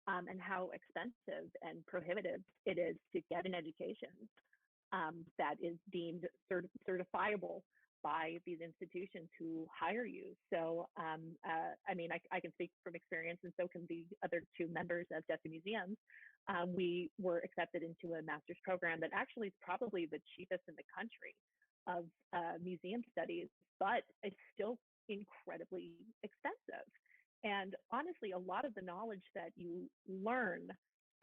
and how expensive and prohibitive it is to get an education that is deemed certifiable by these institutions who hire you. So, I mean, I can speak from experience, and so can the other two members of Destin Museums. We were accepted into a master's program that actually is probably the cheapest in the country of museum studies, but it's still incredibly expensive. And honestly, a lot of the knowledge that you learn,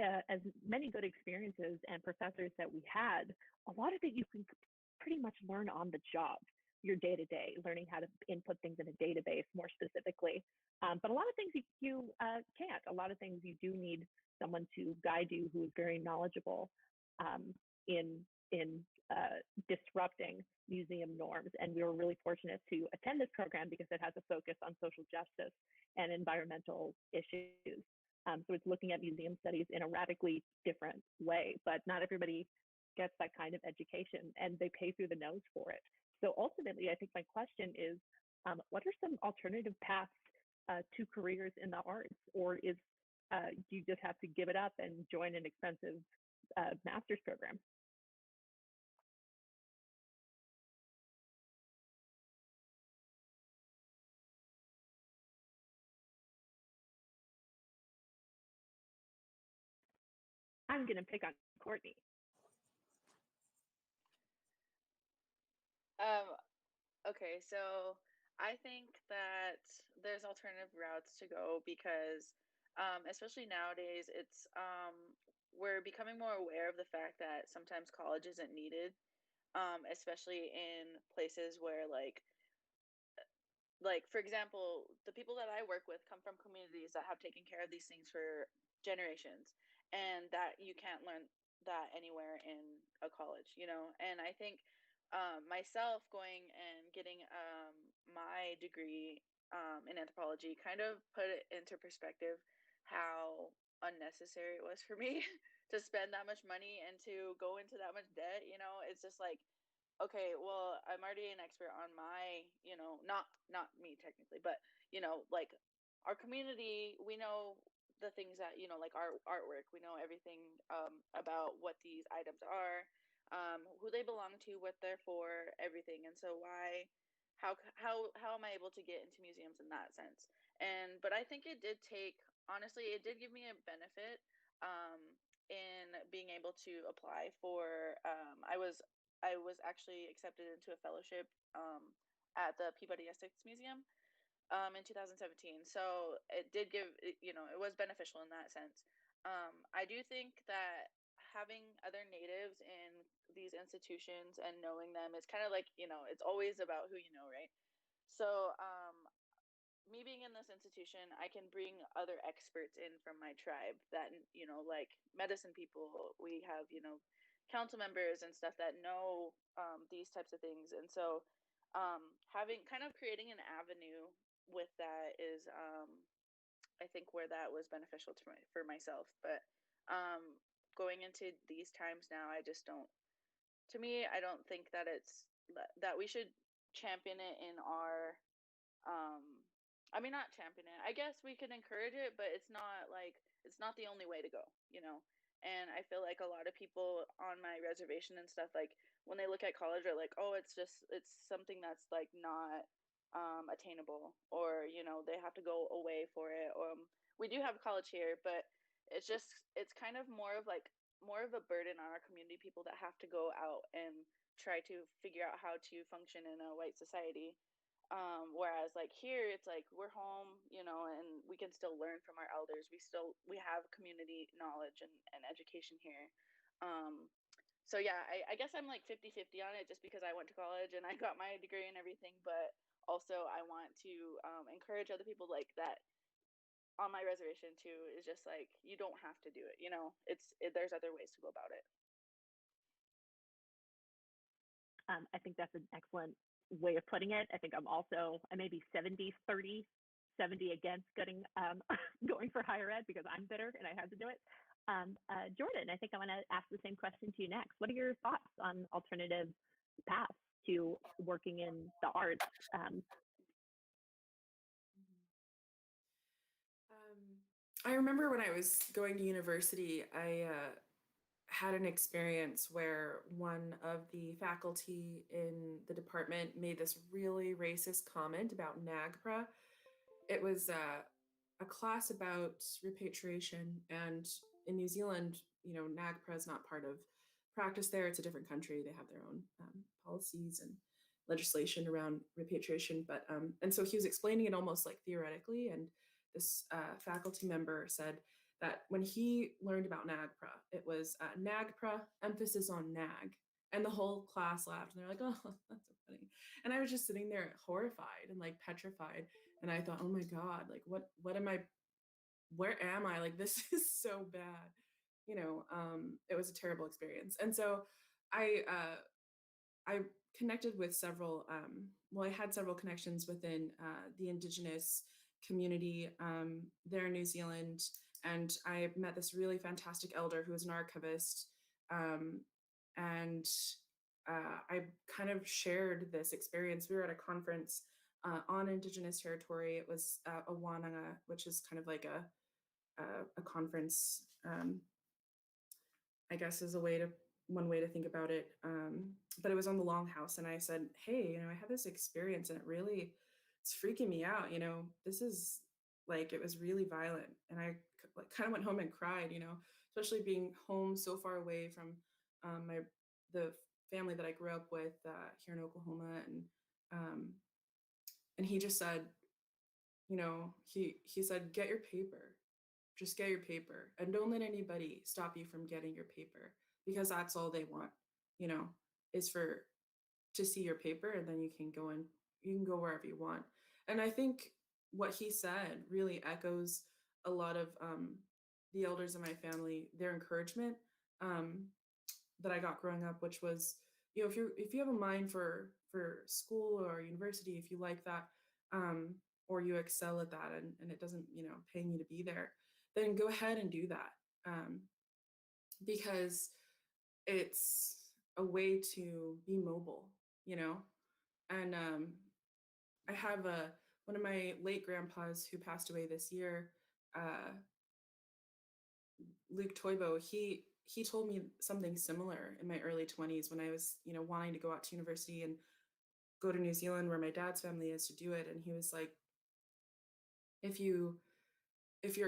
as many good experiences and professors that we had, a lot of it you can pretty much learn on the job, your day-to-day, learning how to input things in a database more specifically. But a lot of things you can't. A lot of things you do need someone to guide you who is very knowledgeable in disrupting museum norms. And we were really fortunate to attend this program because it has a focus on social justice and environmental issues. So it's looking at museum studies in a radically different way, but not everybody gets that kind of education, and they pay through the nose for it. So ultimately, I think my question is, what are some alternative paths to careers in the arts, or do you just have to give it up and join an expensive master's program? I'm going to pick on Courtney. Okay, so I think that there's alternative routes to go because, especially nowadays, it's we're becoming more aware of the fact that sometimes college isn't needed, especially in places where for example, the people that I work with come from communities that have taken care of these things for generations, and that you can't learn that anywhere in a college, you know. And I think myself going and getting my degree in anthropology kind of put it into perspective how unnecessary it was for me to spend that much money and to go into that much debt. You know, it's just like, okay, well, I'm already an expert on my, you know, not me technically, but you know, like our community, we know the things that, you know, like our artwork, we know everything about what these items are, who they belong to, what they're for, everything. And so how am I able to get into museums in that sense? But I think it did take, honestly, it did give me a benefit in being able to apply for, I was actually accepted into a fellowship at the Peabody Essex Museum in 2017. So it did give, you know, it was beneficial in that sense. I do think that having other natives in these institutions and knowing them is kind of like, you know, it's always about who you know, right? So me being in this institution, I can bring other experts in from my tribe that, you know, like medicine people, we have, you know, council members and stuff that know these types of things. And so having kind of creating an avenue with that is, I think, where that was beneficial to for myself. But going into these times now, I just don't, to me, I don't think that that we should champion it in our, I mean, not champion it. I guess we can encourage it, but it's not the only way to go, you know? And I feel like a lot of people on my reservation and stuff, like when they look at college, are like, oh, it's something that's like not attainable, or, you know, they have to go away for it. We do have college here, but it's kind of more of a burden on our community people that have to go out and try to figure out how to function in a white society. Whereas like here, it's like we're home, you know, and we can still learn from our elders. We have community knowledge and education here. So yeah, I guess I'm like 50-50 on it, just because I went to college and I got my degree and everything, but also I want to encourage other people like that on my reservation too. Is just like, you don't have to do it, you know. There's other ways to go about it. I think that's an excellent way of putting it. I think I may be 70-30, 70 against going for higher ed because I'm bitter and I had to do it. Jordan, I think I want to ask the same question to you next. What are your thoughts on alternative paths to working in the arts? I remember when I was going to university, I had an experience where one of the faculty in the department made this really racist comment about NAGPRA. It was a class about repatriation, and in New Zealand, you know, NAGPRA is not part of practice there. It's a different country. They have their own policies and legislation around repatriation. But and so he was explaining it almost like theoretically, and this faculty member said that when he learned about NAGPRA, it was NAGPRA, emphasis on NAG. And the whole class laughed, and they're like, oh, that's so funny. And I was just sitting there horrified and like petrified. And I thought, oh my God, like what am I, where am I? Like, this is so bad. You know, it was a terrible experience. And so I connected with several, I had several connections within the indigenous community there in New Zealand. And I met this really fantastic elder who was an archivist. And I kind of shared this experience. We were at a conference on indigenous territory. It was a Wananga, which is kind of like a conference, I guess is one way to think about it. But it was on the Longhouse, and I said, hey, you know, I had this experience and it's freaking me out. You know, this is like, it was really violent. And I kind of went home and cried, you know, especially being home so far away from the family that I grew up with here in Oklahoma. And he just said, you know, he said, get your paper, just get your paper, and don't let anybody stop you from getting your paper, because that's all they want, you know, is to see your paper, and then you can go wherever you want. And I think what he said really echoes a lot of the elders in my family, their encouragement that I got growing up, which was, you know, if you have a mind for school or university, if you like that, or you excel at that, and it doesn't, you know, paying you to be there, then go ahead and do that, because it's a way to be mobile, you know. And I have one of my late grandpas who passed away this year, Luke Toivo. He told me something similar in my early 20s when I was, you know, wanting to go out to university and go to New Zealand where my dad's family is to do it. And he was like, if you're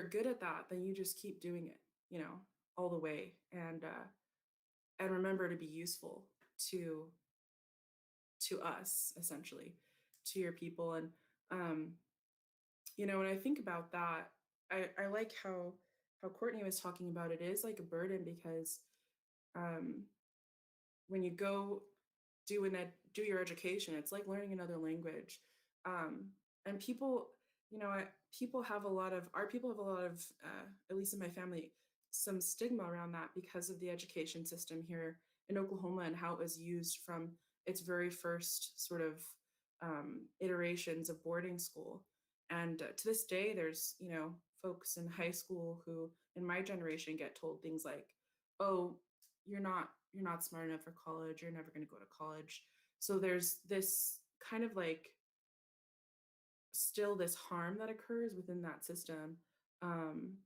good at that, then you just keep doing it, you know, all the way. And remember to be useful to us, essentially, to your people. And, you know, when I think about that, I like how Courtney was talking about it is like a burden, because when you go do your education, it's like learning another language. And people, you know, our people have a lot of, at least in my family, some stigma around that because of the education system here in Oklahoma and how it was used from its very first sort of iterations of boarding school. And to this day, there's, you know, folks in high school who in my generation get told things like, oh, you're not smart enough for college, you're never going to go to college. So there's this kind of like still this harm that occurs within that system, um,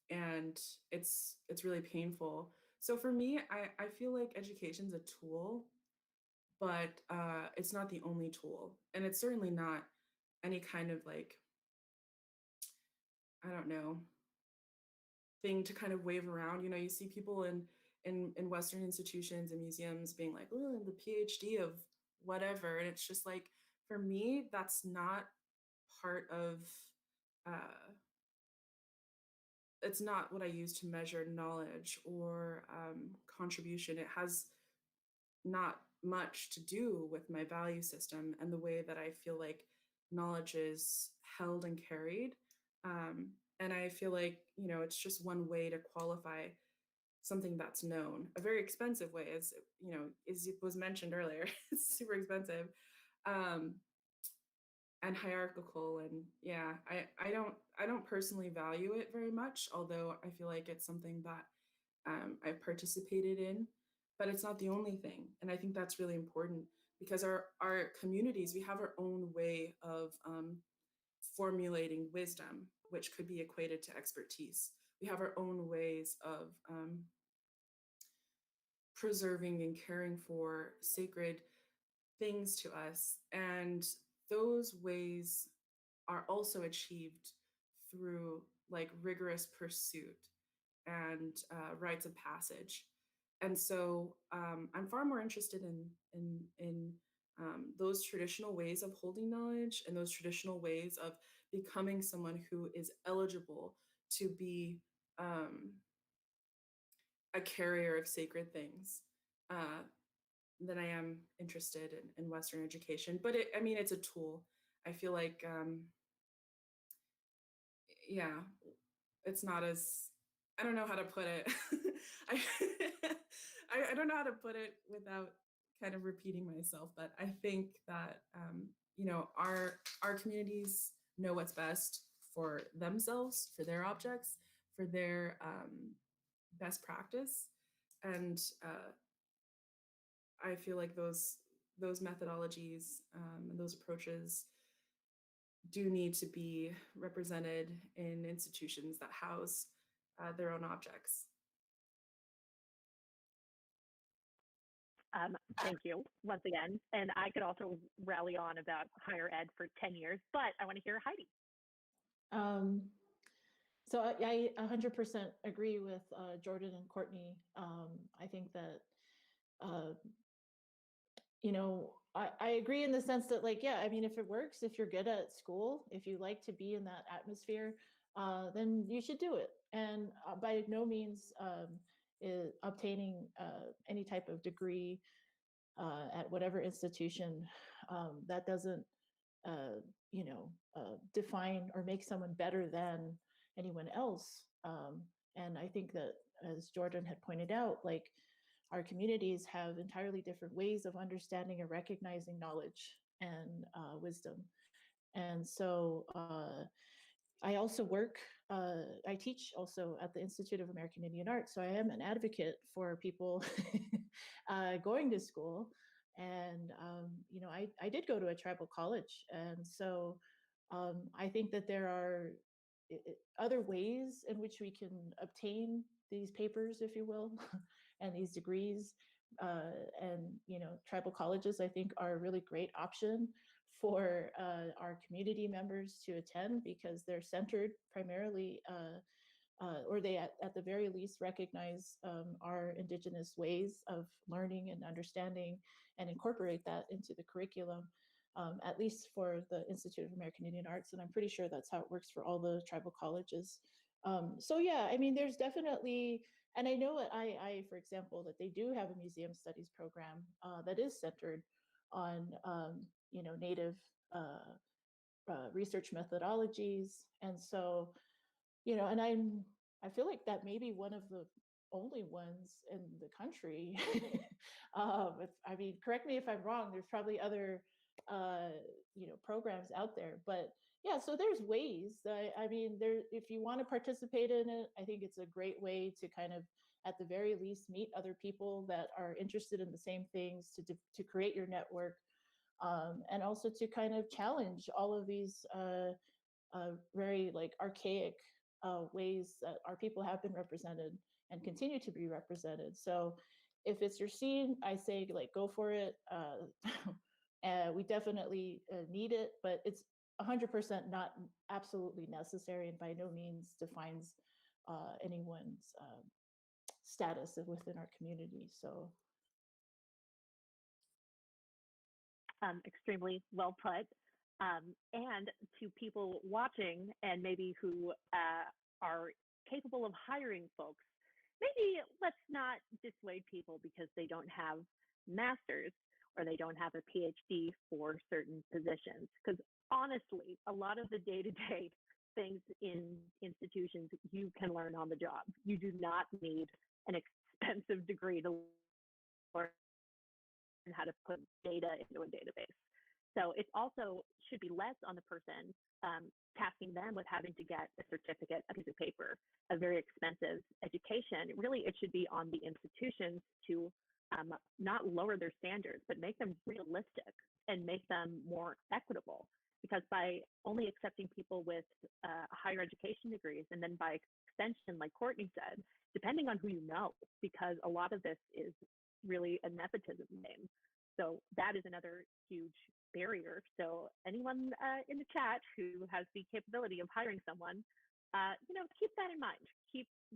and it's really painful. So for me, I feel like education's a tool, but it's not the only tool, and it's certainly not any kind of like, I don't know, thing to kind of wave around. You know, you see people in Western institutions and museums being like, oh, the PhD of whatever, and it's just like, for me, that's not part of uh, it's not what I use to measure knowledge or contribution. It has not much to do with my value system and the way that I feel like knowledge is held and carried. And I feel like, you know, it's just one way to qualify something that's known. A very expensive way, as you know, as it was mentioned earlier, it's super expensive. Um, and hierarchical, and yeah, I don't personally value it very much, although I feel like it's something that I've participated in, but it's not the only thing. And I think that's really important, because our communities, we have our own way of formulating wisdom, which could be equated to expertise. We have our own ways of preserving and caring for sacred things to us, and those ways are also achieved through like rigorous pursuit and rites of passage. And so I'm far more interested in those traditional ways of holding knowledge and those traditional ways of becoming someone who is eligible to be a carrier of sacred things, uh, than I am interested in Western education. But I mean, it's a tool. I feel like yeah, it's not as, I don't know how to put it. I, I don't know how to put it without kind of repeating myself, but I think that you know, our communities know what's best for themselves, for their objects, for their best practice, and I feel like those methodologies and those approaches do need to be represented in institutions that house their own objects. Thank you once again. And I could also rally on about higher ed for 10 years, but I want to hear Heidi. Um, so I 100% agree with Jordan and Courtney. I think that, you know, I agree in the sense that, like, yeah, I mean, if it works, if you're good at school, if you like to be in that atmosphere, then you should do it. And by no means obtaining any type of degree at whatever institution, that doesn't, you know, define or make someone better than anyone else. And I think that, as Jordan had pointed out, like, our communities have entirely different ways of understanding and recognizing knowledge and wisdom. And so I also work, I teach also at the Institute of American Indian Arts. So I am an advocate for people going to school. And, you know, I did go to a tribal college. And so I think that there are other ways in which we can obtain these papers, if you will, and these degrees. And, you know, tribal colleges, I think, are a really great option for our community members to attend, because they're centered primarily, or they at the very least recognize our indigenous ways of learning and understanding, and incorporate that into the curriculum, at least for the Institute of American Indian Arts. And I'm pretty sure that's how it works for all the tribal colleges. So yeah, I mean, there's definitely, and I know at II, for example, that they do have a museum studies program that is centered on, you know, Native research methodologies. And so, you know, and I feel like that may be one of the only ones in the country. I mean, correct me if I'm wrong. There's probably other, you know, programs out there, but yeah. So there's ways. I mean, there, if you want to participate in it, I think it's a great way to kind of at the very least meet other people that are interested in the same things to create your network, and also to kind of challenge all of these very like archaic ways that our people have been represented and continue to be represented. So if it's your scene, I say like go for it. And we definitely need it, but it's 100% not absolutely necessary, and by no means defines anyone's status within our community. So extremely well put. And to people watching and maybe who are capable of hiring folks, maybe let's not dissuade people because they don't have masters or they don't have a PhD for certain positions. Because honestly, a lot of the day-to-day things in institutions you can learn on the job. You do not need an expensive degree to learn how to put data into a database. So it also should be less on the person tasking them with having to get a certificate, a piece of paper, a very expensive education. Really, it should be on the institutions to not lower their standards, but make them realistic and make them more equitable. Because by only accepting people with higher education degrees, and then by extension, like Courtney said, depending on who you know, because a lot of this is really a nepotism game. So that is another huge barrier. So anyone in the chat who has the capability of hiring someone, keep that in mind.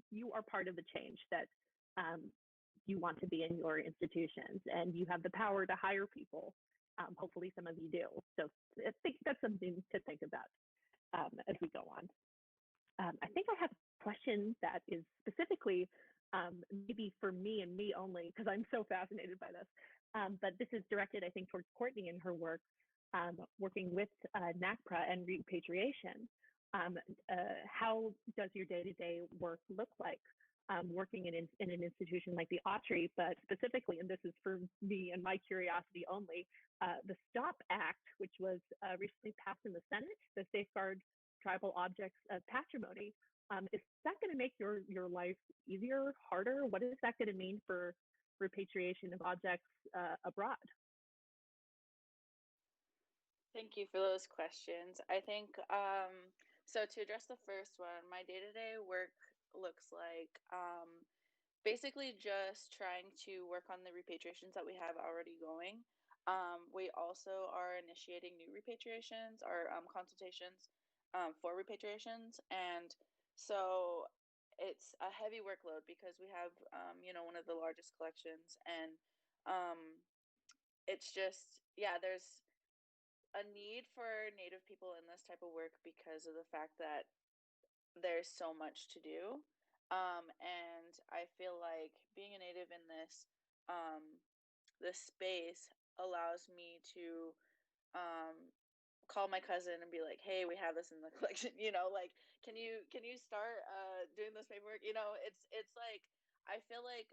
You are part of the change that you want to be in your institutions, and you have the power to hire people. Hopefully some of you do. So I think that's something to think about as we go on. I think I have a question that is specifically maybe for me and me only, because I'm so fascinated by this. But this is directed, I think, towards Courtney and her work, working with NACPRA and repatriation. How does your day-to-day work look like working in an institution like the Autry, but specifically, and this is for me and my curiosity only, the STOP Act, which was recently passed in the Senate, the Safeguard Tribal Objects of Patrimony. Is that going to make your life easier, harder? What is that going to mean for repatriation of objects abroad? Thank you for those questions. I think, so to address the first one, my day-to-day work looks like basically just trying to work on the repatriations that we have already going. We also are initiating new repatriations or consultations for repatriations. And so it's a heavy workload because we have, one of the largest collections, and it's just, yeah, there's a need for Native people in this type of work because of the fact that there's so much to do. And I feel like being a Native in this space allows me to call my cousin and be like, hey, we have this in the collection, like, can you start doing this paperwork? It's like, I feel like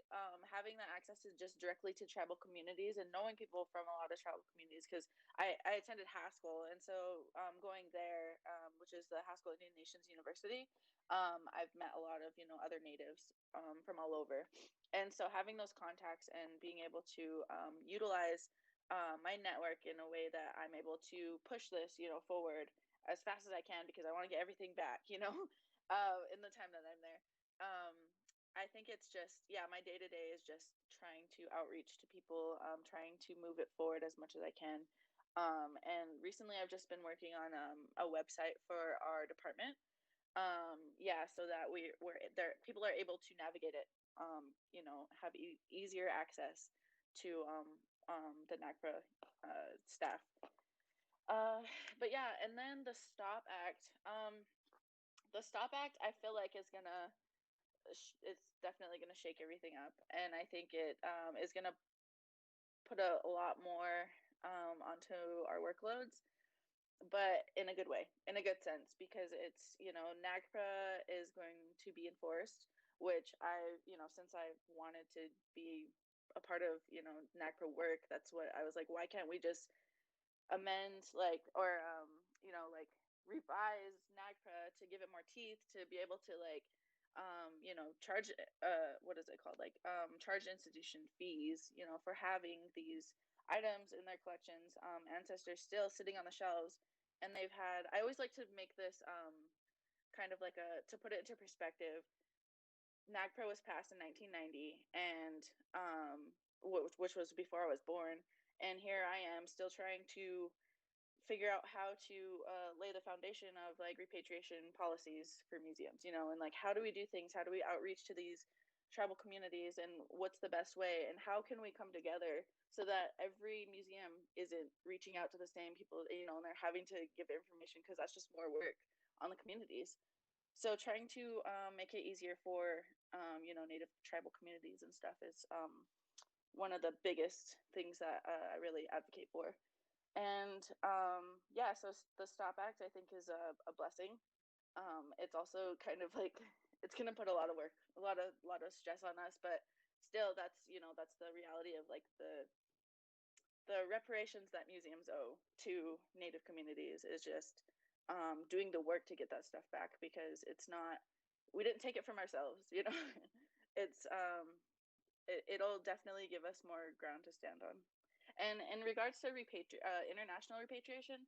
having that access to just directly to tribal communities and knowing people from a lot of tribal communities, because I attended Haskell, and so going there, which is the Haskell Indian Nations University, I've met a lot of other natives from all over, and so having those contacts and being able to utilize my network in a way that I'm able to push this forward as fast as I can, because I want to get everything back in the time that I'm there. I think it's just, my day-to-day is just trying to outreach to people, trying to move it forward as much as I can. And recently I've just been working on a website for our department. So that people are able to navigate it, have easier access to the NACPRA staff. But yeah, and then the STOP Act. The STOP Act, I feel like it's definitely gonna shake everything up, and I think it is gonna put a lot more onto our workloads, but in a good way, in a good sense, because it's NACPRA is going to be enforced, which I since I wanted to be a part of NACPRA work, that's what I was like, why can't we just amend like revise NACPRA to give it more teeth, to be able to like charge what is it called, like charge institution fees, for having these items in their collections, ancestors still sitting on the shelves. And I always like to make this kind of like to put it into perspective. NAGPRA was passed in 1990, and which was before I was born, and here I am still trying to figure out how to lay the foundation of like repatriation policies for museums, and like how do we do things, how do we outreach to these tribal communities, and what's the best way, and how can we come together so that every museum isn't reaching out to the same people, and they're having to give information, because that's just more work on the communities. So trying to make it easier for native tribal communities and stuff is one of the biggest things that I really advocate for. And so the Stop Act, I think, is a blessing. It's also kind of like, it's going to put a lot of work, a lot of stress on us, but still, that's the reality of like the reparations that museums owe to Native communities is just doing the work to get that stuff back, because we didn't take it from ourselves, it's it'll definitely give us more ground to stand on. And in regards to international repatriation,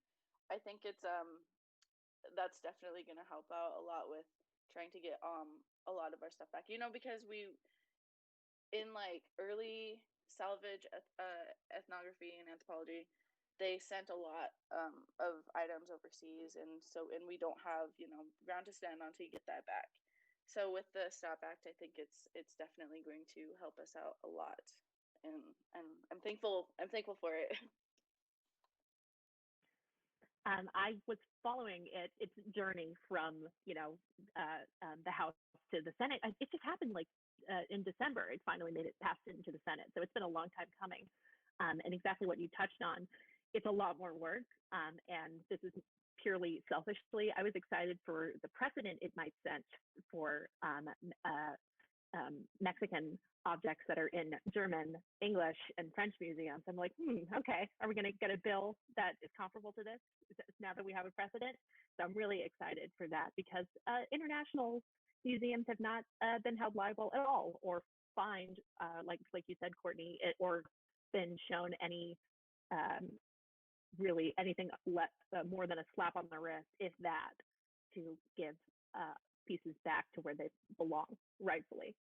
I think that's definitely going to help out a lot with trying to get a lot of our stuff back. Because in like early salvage ethnography and anthropology, they sent a lot of items overseas, and we don't have ground to stand on to get that back. So with the Stop Act, I think it's definitely going to help us out a lot. And I'm thankful for it. I was following its journey from the House to the Senate. It just happened like in December. It finally made it passed into the Senate, so it's been a long time coming. And exactly what you touched on, it's a lot more work. And this is purely selfishly, I was excited for the precedent it might set for Mexican objects that are in German, English, and French museums. I'm like, okay, are we going to get a bill that is comparable to this now that we have a precedent? So I'm really excited for that, because international museums have not been held liable at all, or fined, like you said, Courtney, or been shown any really anything more than a slap on the wrist, if that, to give pieces back to where they belong rightfully.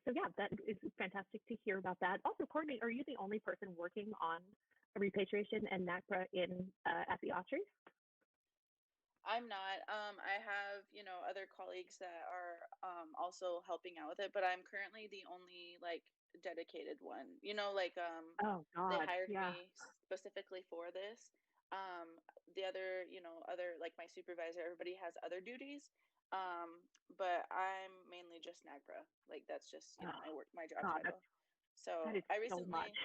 So yeah, that is fantastic to hear about that. Also, Courtney, are you the only person working on repatriation and NAGPRA at the Ospreys? I'm not. I have, other colleagues that are also helping out with it, but I'm currently the only like dedicated one. Oh God, they hired yeah. me specifically for this. The other like my supervisor, everybody has other duties. But I'm mainly just NAGPRA. Like that's just my job title. So I recently, so much.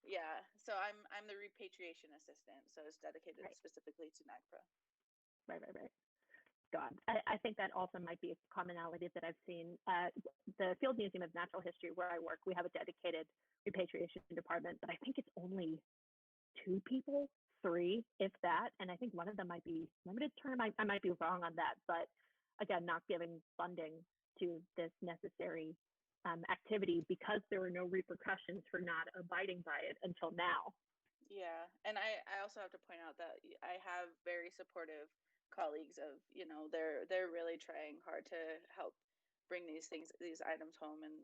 yeah. So I'm the repatriation assistant. So it's dedicated specifically to NAGPRA. Right. God, I think that also might be a commonality that I've seen. The Field Museum of Natural History, where I work, we have a dedicated repatriation department, but I think it's only 2 people, 3, if that. And I think one of them might be limited term. I might be wrong on that, but again, not giving funding to this necessary activity, because there were no repercussions for not abiding by it until now. Yeah, and I also have to point out that I have very supportive colleagues of, they're really trying hard to help bring these items home. And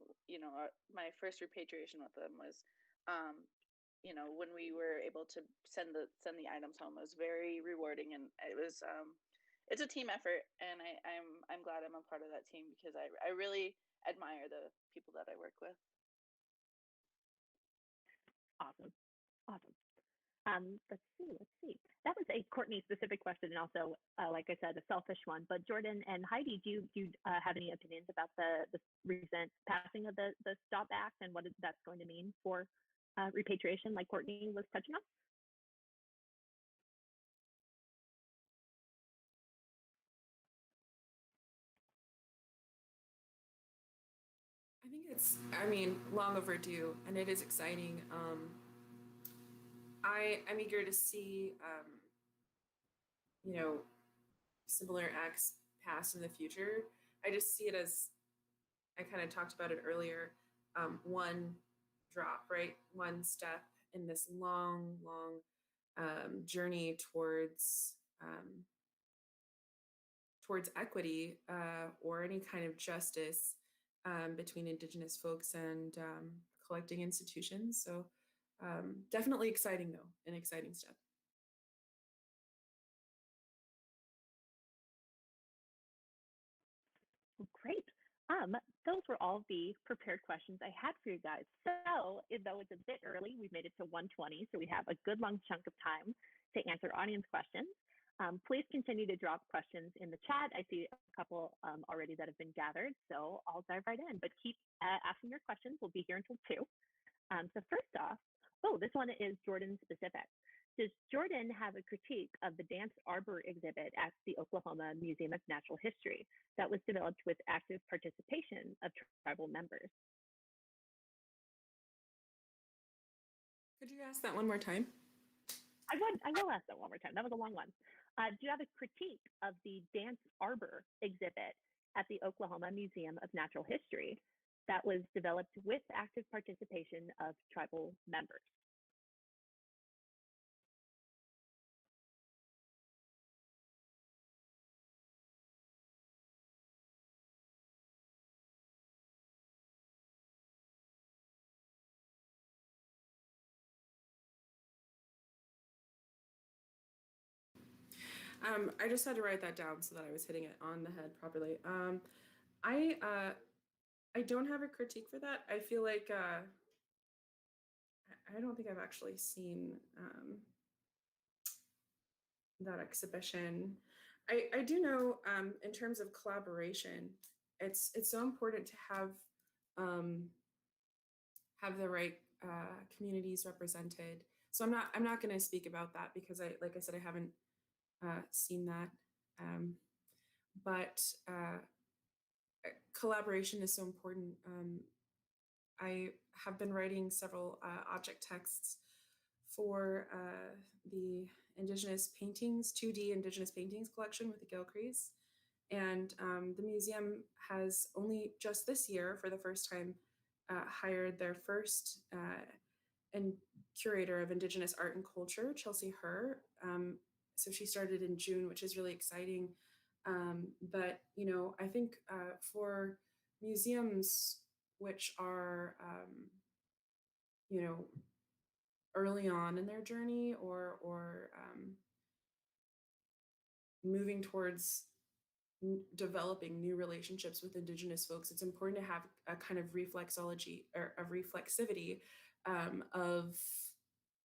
my first repatriation with them was when we were able to send the items home, it was very rewarding, and it was it's a team effort, and I'm glad I'm a part of that team, because I really admire the people that I work with. Awesome. Let's see. That was a Courtney specific question, and also, like I said, a selfish one. But Jordan and Heidi, do you have any opinions about the recent passing of the Stop Act and what that's going to mean for repatriation, like Courtney was touching on? I think it's, long overdue, and it is exciting. I'm eager to see, similar acts passed in the future. I just see it as I kind of talked about it earlier, one drop, right? One step in this long, long journey towards equity or any kind of justice between Indigenous folks and collecting institutions. So definitely exciting, though, an exciting step. Great. Those were all the prepared questions I had for you guys. So, though it's a bit early, we've made it to 1:20, so we have a good long chunk of time to answer audience questions. Please continue to drop questions in the chat. I see a couple already that have been gathered, so I'll dive right in. But keep asking your questions. We'll be here until 2. So first off, this one is Jordan specific. Does Jordan have a critique of the Dance Arbor exhibit at the Oklahoma Museum of Natural History that was developed with active participation of tribal members? Could you ask that one more time? I will ask that one more time. That was a long one. Do you have a critique of the Dance Arbor exhibit at the Oklahoma Museum of Natural History that was developed with active participation of tribal members? I just had to write that down so that I was hitting it on the head properly. I don't have a critique for that. I feel like I don't think I've actually seen that exhibition. I do know in terms of collaboration, it's so important to have the right communities represented. So I'm not going to speak about that because like I said, I haven't seen that. But collaboration is so important. I have been writing several object texts for the Indigenous paintings, 2D Indigenous paintings collection with the Gilcrease. And the museum has only just this year, for the first time, hired their first and curator of Indigenous art and culture, Chelsea Herr. So she started in June, which is really exciting. But, you know, I think for museums which are, you know, early on in their journey or moving towards developing new relationships with Indigenous folks, it's important to have a kind of reflexology or a reflexivity of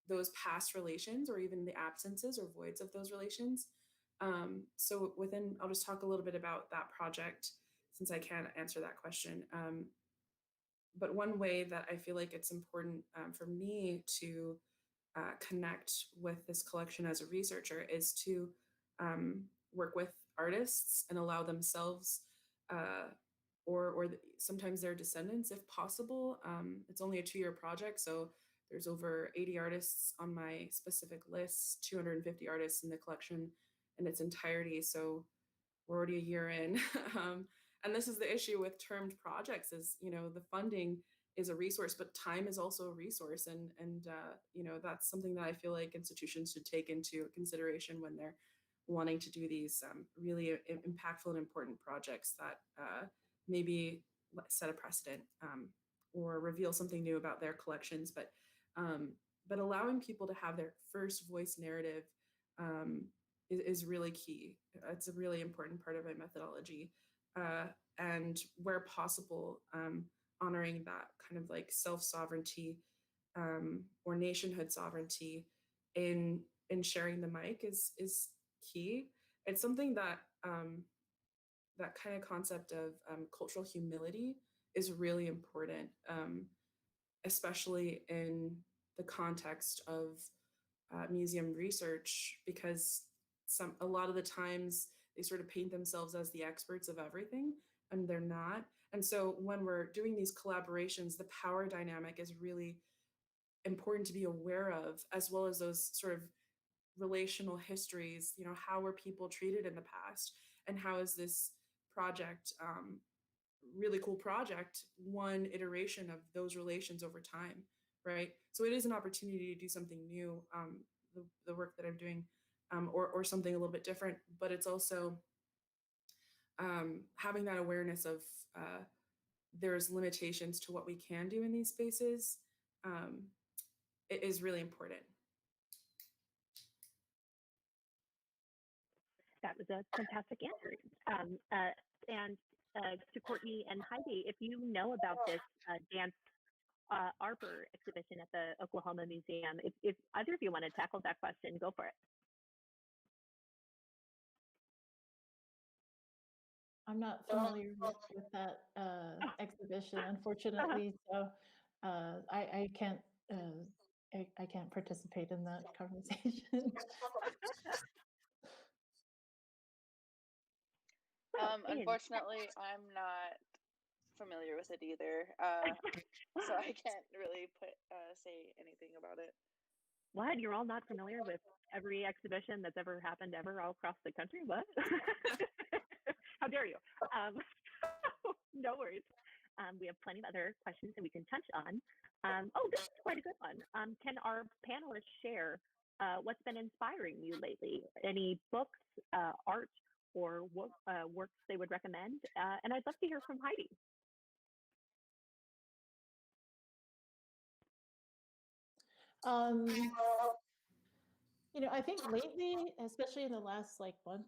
those past relations or even the absences or voids of those relations. So I'll just talk a little bit about that project since I can't answer that question. But one way that I feel like it's important for me to connect with this collection as a researcher is to work with artists and allow themselves or sometimes their descendants, if possible. It's only a 2-year project, so there's over 80 artists on my specific list, 250 artists in the collection in its entirety. So we're already a year in. And this is the issue with termed projects is, you know, the funding is a resource, but time is also a resource. And you know, that's something that I feel like institutions should take into consideration when they're wanting to do these really impactful and important projects that maybe set a precedent or reveal something new about their collections, but allowing people to have their first voice narrative is really key. It's a really important part of my methodology. And where possible, honoring that kind of like self-sovereignty or nationhood sovereignty in sharing the mic is key. It's something that that kind of concept of cultural humility is really important, especially in the context of museum research, because a lot of the times they sort of paint themselves as the experts of everything, and they're not. And so when we're doing these collaborations, the power dynamic is really important to be aware of, as well as those sort of relational histories. You know, how were people treated in the past, and how is this project really cool project, one iteration of those relations over time, right? So it is an opportunity to do something new, the work that I'm doing, or something a little bit different, but it's also having that awareness of there's limitations to what we can do in these spaces. It is really important. That was a fantastic answer. And to Courtney and Heidi, if you know about this dance arbor exhibition at the Oklahoma Museum, if either of you want to tackle that question, go for it. I'm not familiar with that exhibition, unfortunately. So I can't I can't participate in that conversation. Unfortunately, I'm not familiar with it either, so I can't really say anything about it. What? You're all not familiar with every exhibition that's ever happened ever all across the country? What? How dare you? No worries. We have plenty of other questions that we can touch on. Oh, this is quite a good one. Can our panelists share what's been inspiring you lately? Any books, art, or works they would recommend? And I'd love to hear from Heidi. I think lately, especially in the last month,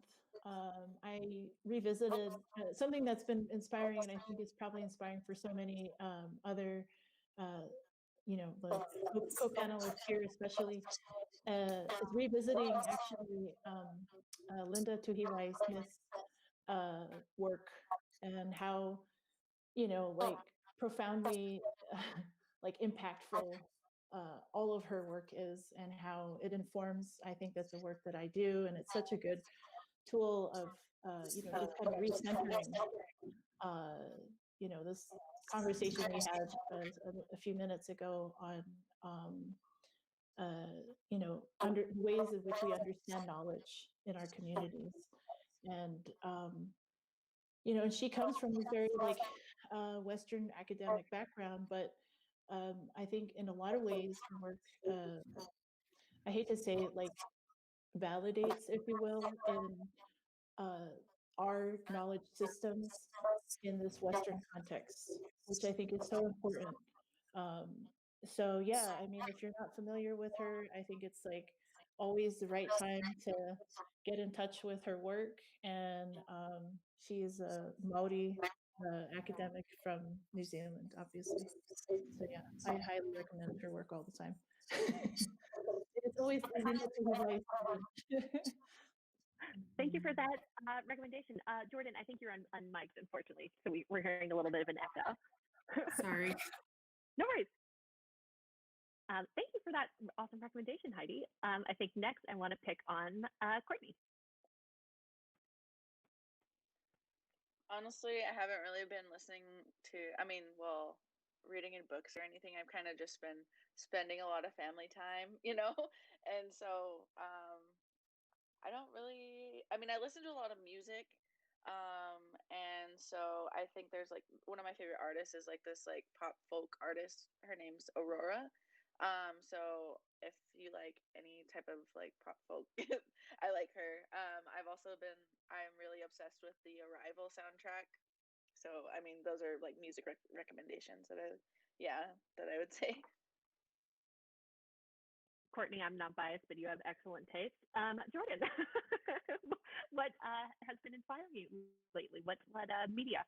I revisited something that's been inspiring, and I think is probably inspiring for so many other, co-panelists here, especially, is revisiting actually Linda Tuhiwai Smith's work, and how profoundly impactful all of her work is, and how it informs, I think, that the work that I do. And it's such a good tool of just kind of recentering this conversation we had a few minutes ago on under ways in which we understand knowledge in our communities. And and she comes from a very Western academic background, but I think in a lot of ways her work, I hate to say it, validates, if you will, in our knowledge systems in this Western context, which I think is so important. So yeah, I mean, if you're not familiar with her, I think it's always the right time to get in touch with her work. And she is a Maori academic from New Zealand, obviously. So yeah, I highly recommend her work all the time. It's always Thank you for that recommendation. Jordan, I think you're unmiked, unfortunately. So we're hearing a little bit of an echo. Sorry. No worries. Thank you for that awesome recommendation, Heidi. I think next I want to pick on Courtney. Honestly, I haven't really been listening to, reading in books or anything. I've kind of just been spending a lot of family time, and so I don't really, I listen to a lot of music, and so I think there's one of my favorite artists is this pop folk artist. Her name's Aurora. So if you like any type of pop folk, I like her. I'm really obsessed with the Arrival soundtrack. So those are music recommendations that I would say. Courtney, I'm not biased, but you have excellent taste. Jordan, what has been inspiring you lately? What media?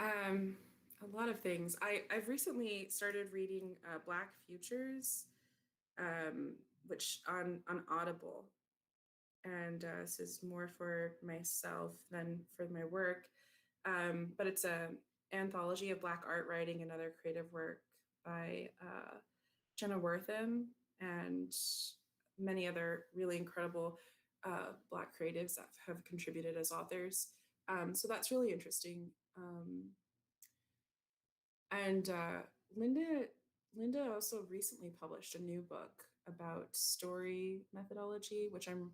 A lot of things. I've recently started reading Black Futures, which on Audible, and this is more for myself than for my work. But it's an anthology of Black art writing and other creative work by Jenna Wortham and many other really incredible Black creatives that have contributed as authors. So that's really interesting. And Linda also recently published a new book about story methodology, which I'm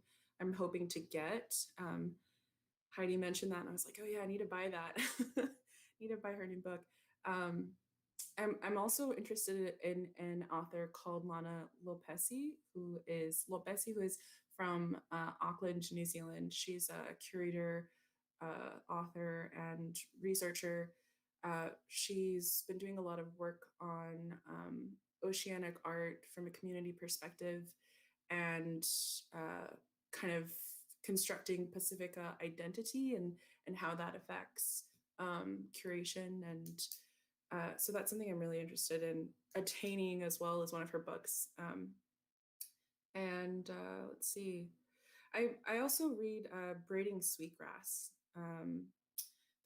hoping to get. Heidi mentioned that, and I was like, oh yeah, I need to buy that. Need to buy her new book. I'm also interested in an author called Lana Lopesi, who is from Auckland, New Zealand. She's a curator, author, and researcher. She's been doing a lot of work on oceanic art from a community perspective, and kind of constructing Pacifica identity and how that affects curation. And so that's something I'm really interested in attaining, as well as one of her books. And let's see, I also read Braiding Sweetgrass.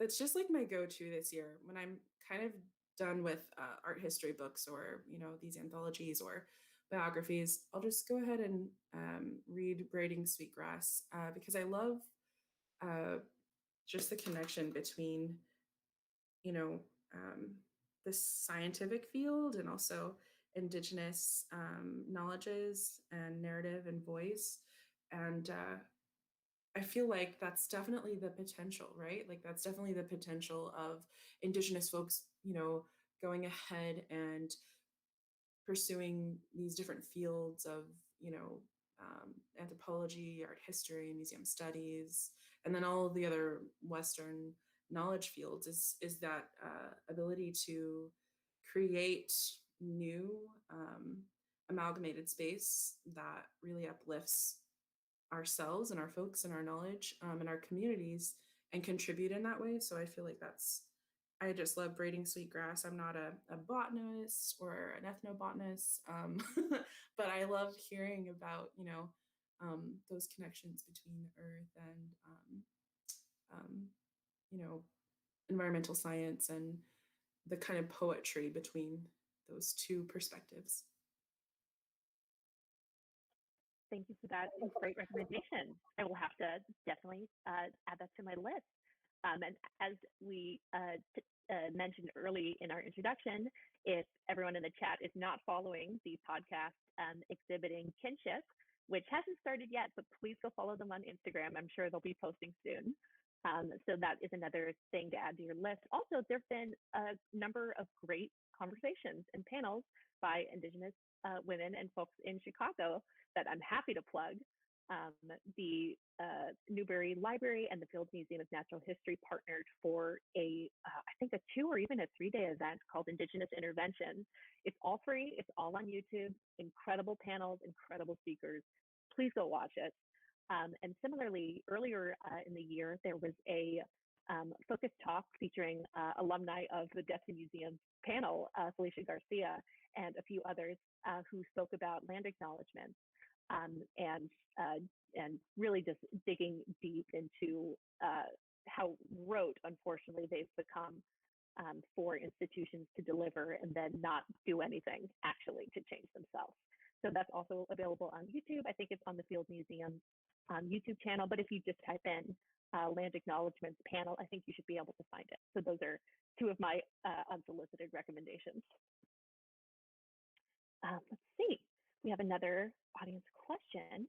That's just like my go-to this year when I'm kind of done with art history books, or these anthologies or biographies. I'll just go ahead and read Braiding Sweetgrass, because I love just the connection between you know this scientific field and also indigenous knowledges and narrative and voice. And I feel like that's definitely the potential, right? Like that's definitely the potential of indigenous folks, going ahead and pursuing these different fields of, anthropology, art history, museum studies, and then all of the other Western knowledge fields, is that ability to create new amalgamated space that really uplifts ourselves and our folks and our knowledge, and our communities, and contribute in that way. So I feel like I just love Braiding Sweetgrass. I'm not a botanist or an ethnobotanist, but I love hearing about, those connections between the earth and, um, you know, environmental science, and the kind of poetry between those two perspectives. Thank you for that great recommendation. I will have to definitely add that to my list. And as we mentioned early in our introduction, if everyone in the chat is not following the podcast exhibiting kinship, which hasn't started yet, but please go follow them on Instagram. I'm sure they'll be posting soon. So that is another thing to add to your list. Also, there have been a number of great conversations and panels by Indigenous women and folks in Chicago that I'm happy to plug. The Newberry Library and the Field Museum of Natural History partnered for I think a 2 or even a 3-day event called Indigenous Intervention. It's all free. It's all on YouTube. Incredible panels, incredible speakers. Please go watch it. And similarly, earlier in the year, there was a focused talk featuring alumni of the Destiny Museum panel, Felicia Garcia, and a few others who spoke about land acknowledgement, and really just digging deep into how rote, unfortunately, they've become for institutions to deliver and then not do anything actually to change themselves. So that's also available on YouTube. I think it's on the Field Museum YouTube channel, but if you just type in land acknowledgements panel, I think you should be able to find it. So those are 2 of my unsolicited recommendations. Let's see, we have another audience question.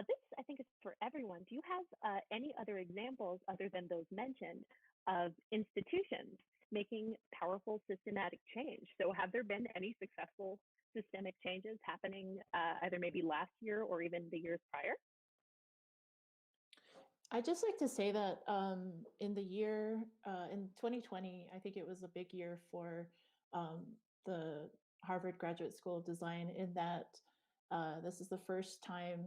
This, I think, is for everyone. Do you have any other examples other than those mentioned of institutions making powerful systematic change? So have there been any successful systemic changes happening either maybe last year or even the years prior? I'd just like to say that in the year, in 2020, I think it was a big year for the Harvard Graduate School of Design, in that this is the first time,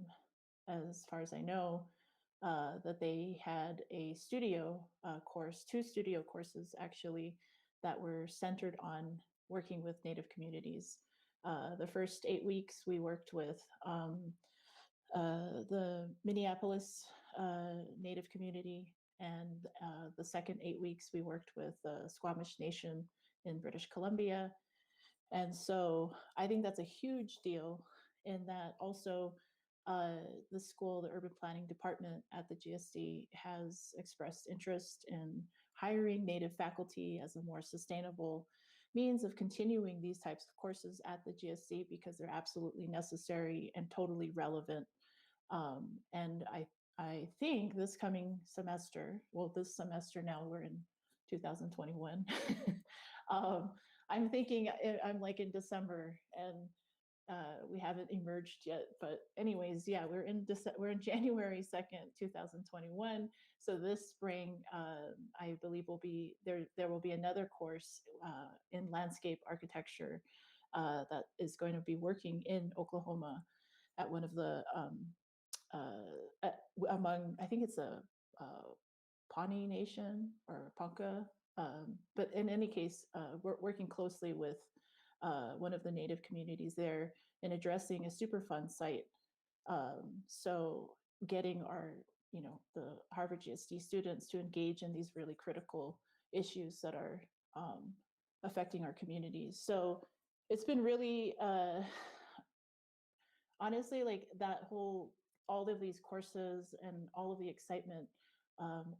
as far as I know, that they had a studio course, 2 studio courses actually, that were centered on working with Native communities. The first 8 weeks we worked with the Minneapolis Native community, and the second 8 weeks we worked with the Squamish Nation in British Columbia. And so I think that's a huge deal, in that also the school, the urban planning department at the GSD, has expressed interest in hiring Native faculty as a more sustainable means of continuing these types of courses at the GSD, because they're absolutely necessary and totally relevant. And I think this coming semester, well, this semester now we're in 2021. um, I'm thinking I'm like in December, and we haven't emerged yet. But anyways, yeah, we're in January 2nd, 2021. So this spring, I believe will be there. There will be another course in landscape architecture that is going to be working in Oklahoma at one of the among, I think it's a Pawnee Nation or Ponca. But in any case, we're working closely with one of the native communities there in addressing a Superfund site. So getting our, the Harvard GSD students to engage in these really critical issues that are affecting our communities. So it's been really, honestly, like that whole, all of these courses and all of the excitement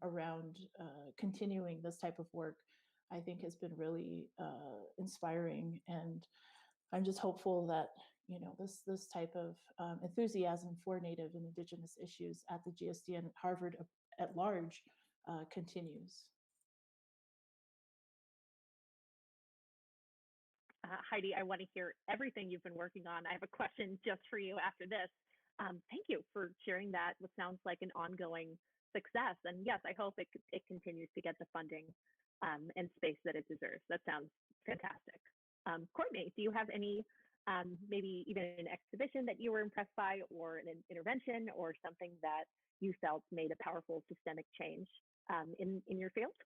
around continuing this type of work, I think has been really inspiring. And I'm just hopeful that, this type of enthusiasm for Native and Indigenous issues at the GSD and Harvard at large continues. Heidi, I want to hear everything you've been working on. I have a question just for you after this. Thank you for sharing that, what sounds like an ongoing success. And yes, I hope it continues to get the funding and space that it deserves. That sounds fantastic. Courtney, do you have any, maybe even an exhibition that you were impressed by, or an intervention, or something that you felt made a powerful systemic change in your field?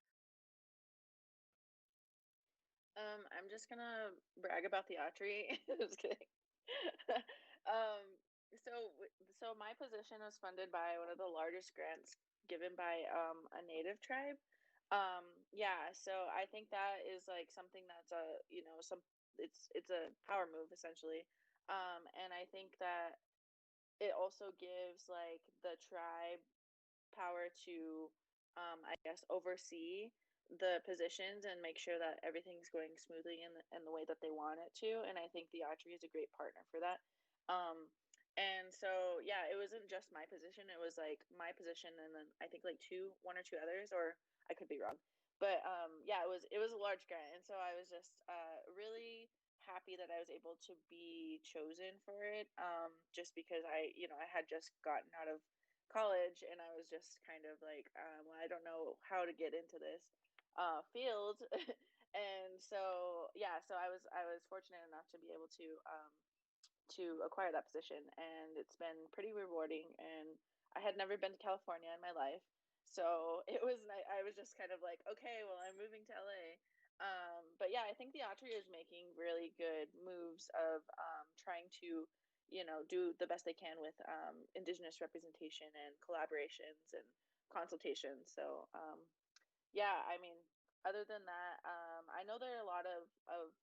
I'm just gonna brag about the archery. Just kidding. um, so my position was funded by one of the largest grants given by a native tribe. Yeah, so I think that is like something that's a it's a power move essentially. And I think that it also gives like the tribe power to I guess oversee the positions and make sure that everything's going smoothly in the way that they want it to. And I think the archery is a great partner for that. And so yeah, it wasn't just my position, it was like my position and then I think like one or two others, or I could be wrong. But yeah, it was a large grant, and so I was just really happy that I was able to be chosen for it, just because I had just gotten out of college and I was just kind of like, well, I don't know how to get into this field. And so yeah, so I was fortunate enough to be able to acquire that position, and it's been pretty rewarding. And I had never been to California in my life, so it was I was just kind of like, okay, well, I'm moving to LA. But yeah, I think the archery is making really good moves of trying to do the best they can with indigenous representation and collaborations and consultations. So yeah, I mean, other than that, I know there are a lot of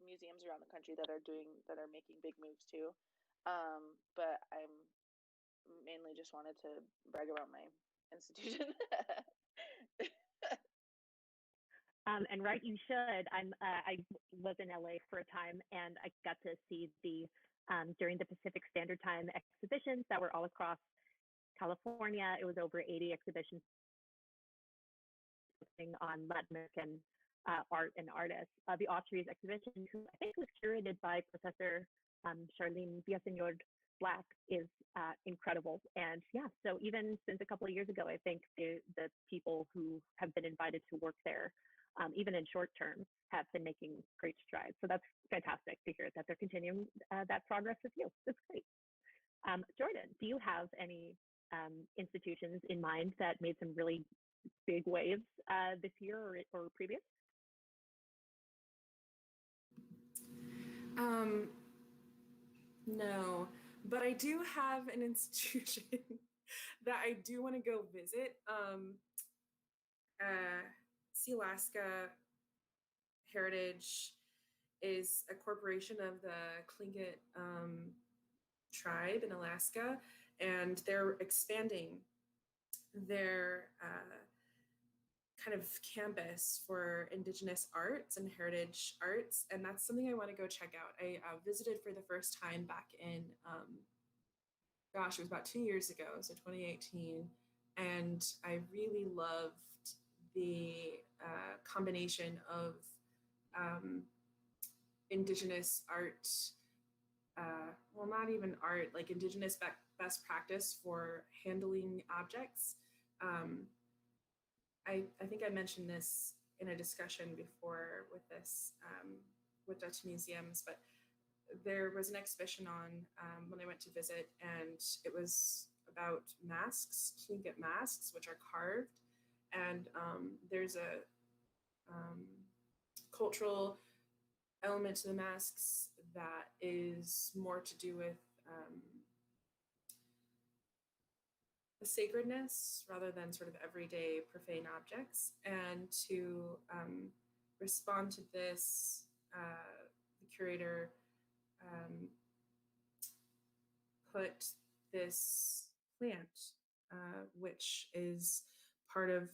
museums around the country that are making big moves too. But I'm mainly just wanted to brag about my institution. And right, you should. I was in LA for a time, and I got to see the during the Pacific Standard Time exhibitions that were all across California. It was over 80 exhibitions on Latin American art and artists. The Autry's exhibition, who I think was curated by Professor Charlene Villaseñor Black, is incredible. And yeah, so even since a couple of years ago, I think the people who have been invited to work there, even in short term, have been making great strides. So that's fantastic to hear that they're continuing that progress with you. That's great. Jordan, do you have any institutions in mind that made some really big waves this year or previous? No, but I do have an institution that I do want to go visit. Sealaska Heritage is a corporation of the Tlingit tribe in Alaska, and they're expanding their kind of campus for Indigenous arts and heritage arts, and that's something I want to go check out. I visited for the first time back in, gosh, it was about 2 years ago, so 2018, And I really loved the combination of indigenous art, well, not even art, like indigenous best practice for handling objects. I think I mentioned this in a discussion before with Dutch museums, but there was an exhibition on when I went to visit, and it was about masks, Tlingit masks, which are carved. And there's a cultural element to the masks that is more to do with the sacredness rather than sort of everyday profane objects. And to respond to this, the curator put this plant, which is part of,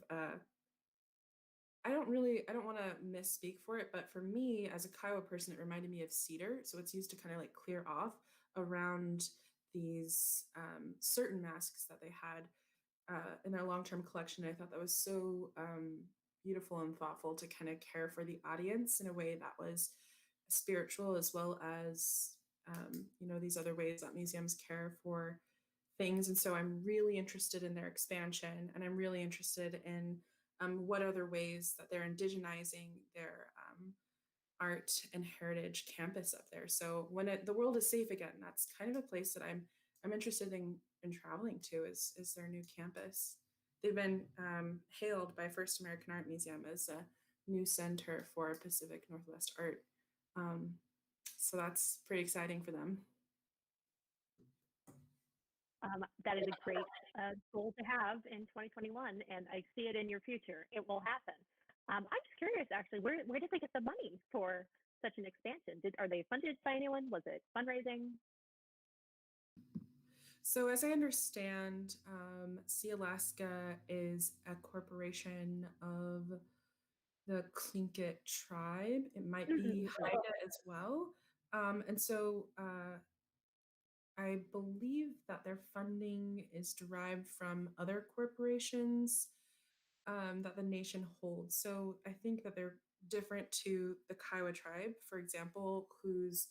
I don't want to misspeak for it, but for me as a Kiowa person, it reminded me of cedar. So it's used to kind of like clear off around these certain masks that they had in their long-term collection. I thought that was so beautiful and thoughtful to kind of care for the audience in a way that was spiritual, as well as these other ways that museums care for things. And so I'm really interested in their expansion, and I'm really interested in what other ways that they're indigenizing their art and heritage campus up there. So when the world is safe again, that's kind of a place that I'm interested in traveling to is their new campus. They've been hailed by First American Art Museum as a new center for Pacific Northwest art. So that's pretty exciting for them. That is a great goal to have in 2021, and I see it in your future. It will happen. I'm just curious, actually, where did they get the money for such an expansion? Are they funded by anyone? Was it fundraising? So as I understand, Sealaska is a corporation of the Tlingit tribe. It might be Haida as well. And so I believe that their funding is derived from other corporations that the nation holds. So I think that they're different to the Kiowa tribe, for example, who's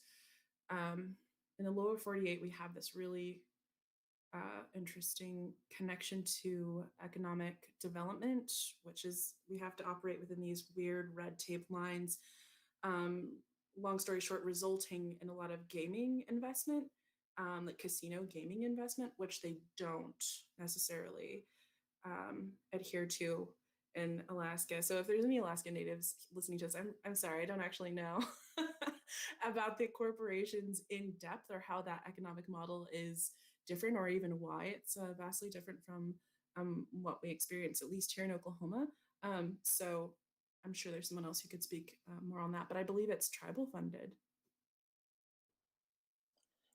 in the lower 48, we have this really interesting connection to economic development, which is we have to operate within these weird red tape lines. Long story short, resulting in a lot of gaming investment, like casino gaming investment, which they don't necessarily adhere to in Alaska. So if there's any Alaska natives listening to this, I'm sorry, I don't actually know about the corporations in depth or how that economic model is different, or even why it's vastly different from what we experience, at least here in Oklahoma. So I'm sure there's someone else who could speak more on that, but I believe it's tribal funded.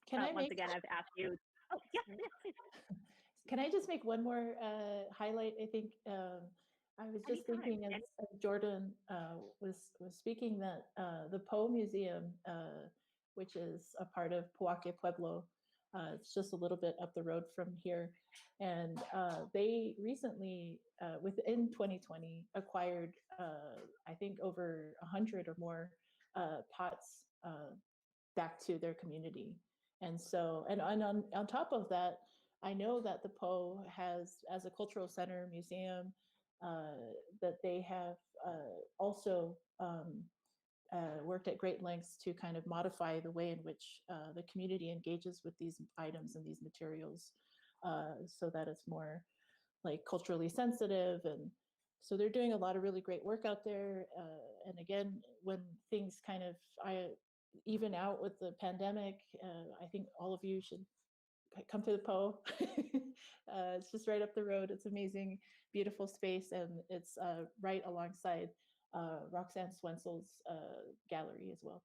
Can I once again, I've asked you. Oh, yes, please. Can I just make one more highlight? I think I was just thinking as Jordan was speaking that the Poe Museum, which is a part of Puake Pueblo, it's just a little bit up the road from here, and they recently, within 2020, acquired I think over 100 or more pots back to their community. And so, and on top of that, I know that the Poe has, as a cultural center museum, that they have also worked at great lengths to kind of modify the way in which the community engages with these items and these materials, so that it's more like culturally sensitive. And so they're doing a lot of really great work out there. And again, when things kind of even out with the pandemic, I think all of you should come to the Poe. It's just right up the road. It's amazing, beautiful space, and it's right alongside Roxanne Swensel's gallery as well.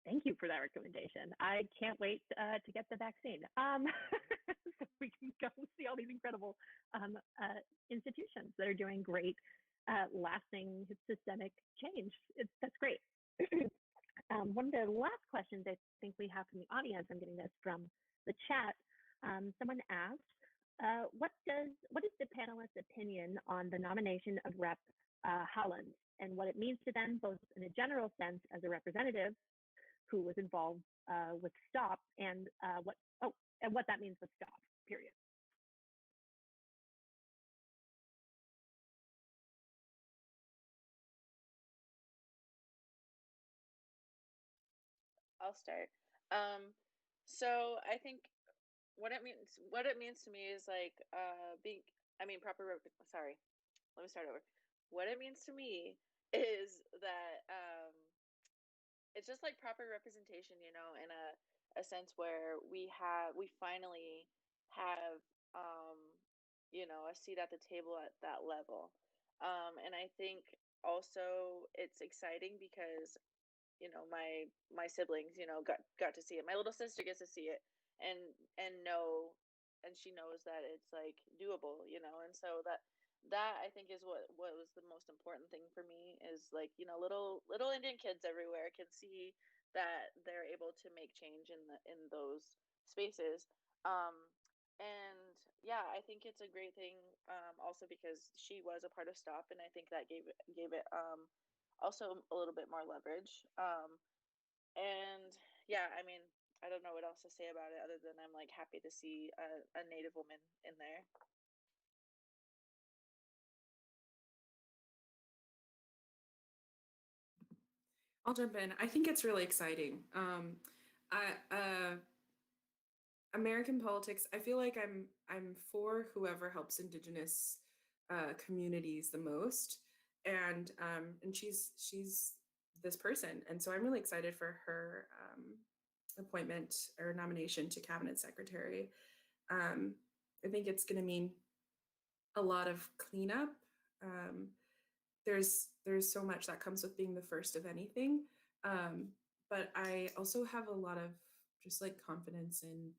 Thank you for that recommendation. I can't wait to get the vaccine so we can go see all these incredible institutions that are doing great, lasting systemic change. That's great. One of the last questions I think we have from the audience, I'm getting this from the chat, Someone asked, what is the panelists' opinion on the nomination of Rep. Holland and what it means to them, both in a general sense as a representative who was involved with STOP and what that means with STOP, period. I'll start. So I think what it means to me is like sorry, let me start over. What it means to me is that it's just like proper representation, you know, in a sense where we finally have you know, a seat at the table at that level. And I think also it's exciting because, you know, my siblings, you know, got to see it. My little sister gets to see it and know, and she knows that it's like doable, you know. And so that I think is what was the most important thing for me is like, you know, little Indian kids everywhere can see that they're able to make change in those spaces. And yeah, I think it's a great thing also because she was a part of STOP, and I think that gave it also a little bit more leverage. And yeah, I mean, I don't know what else to say about it other than I'm like happy to see a Native woman in there. I'll jump in. I think it's really exciting. American politics, I feel like I'm for whoever helps indigenous communities the most, and she's this person, and so I'm really excited for her appointment or nomination to cabinet secretary. I think it's going to mean a lot of cleanup. There's so much that comes with being the first of anything, but I also have a lot of just like confidence in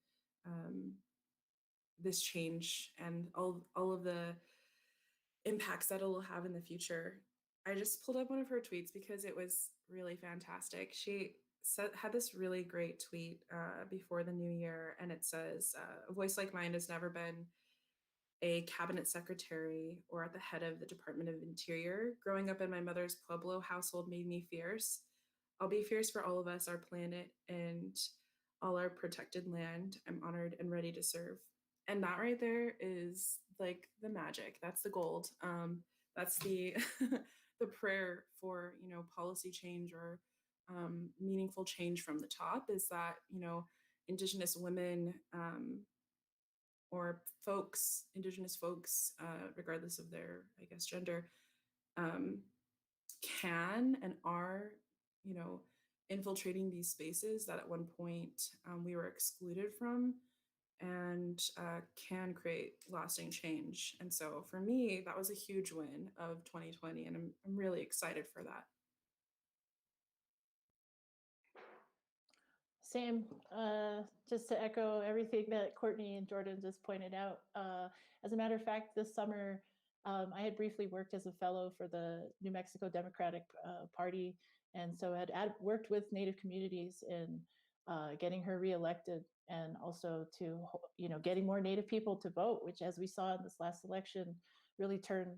this change and all of the impacts that it'll have in the future. I just pulled up one of her tweets because it was really fantastic. She had this really great tweet before the new year, and it says, "A voice like mine has never been a cabinet secretary or at the head of the Department of Interior. Growing up in my mother's Pueblo household made me fierce. I'll be fierce for all of us, our planet, and all our protected land. I'm honored and ready to serve." And that right there is like the magic. That's the gold. That's the the prayer for, you know, policy change or meaningful change from the top, is that, you know, Indigenous women or Indigenous folks, regardless of their, I guess, gender, can and are, you know, infiltrating these spaces that at one point we were excluded from, and can create lasting change. And so for me, that was a huge win of 2020, and I'm really excited for that. Same, just to echo everything that Courtney and Jordan just pointed out. As a matter of fact, this summer, I had briefly worked as a fellow for the New Mexico Democratic Party, and so had worked with Native communities in getting her reelected, and also to, you know, getting more Native people to vote, which, as we saw in this last election, really turned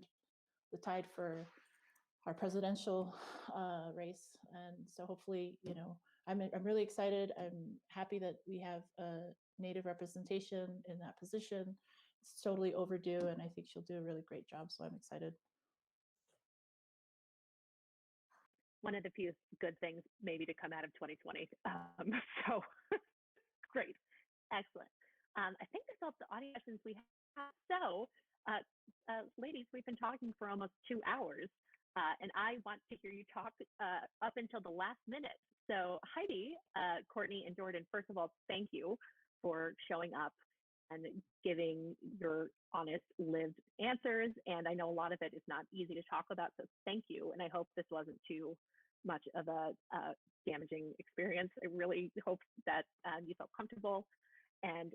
the tide for our presidential race. And so hopefully, you know, I'm really excited. I'm happy that we have a Native representation in that position. It's totally overdue, and I think she'll do a really great job. So I'm excited. One of the few good things maybe to come out of 2020. So great, excellent. I think that's all the audio questions we have. So, ladies, we've been talking for almost 2 hours. And I want to hear you talk up until the last minute. So Heidi, Courtney, and Jordan, first of all, thank you for showing up and giving your honest, lived answers. And I know a lot of it is not easy to talk about, so thank you. And I hope this wasn't too much of a damaging experience. I really hope that you felt comfortable. And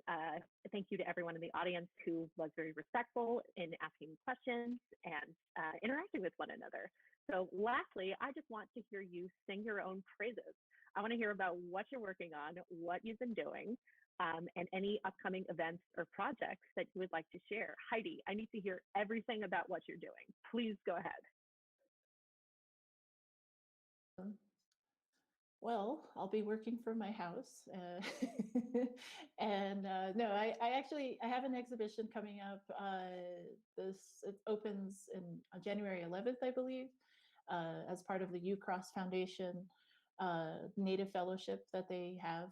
thank you to everyone in the audience who was very respectful in asking questions and interacting with one another. So lastly, I just want to hear you sing your own praises. I want to hear about what you're working on, what you've been doing, and any upcoming events or projects that you would like to share. Heidi, I need to hear everything about what you're doing. Please go ahead. Well, I'll be working from my house, and no, I actually I have an exhibition coming up. It opens in January 11th, I believe, as part of the UCross Foundation Native Fellowship that they have.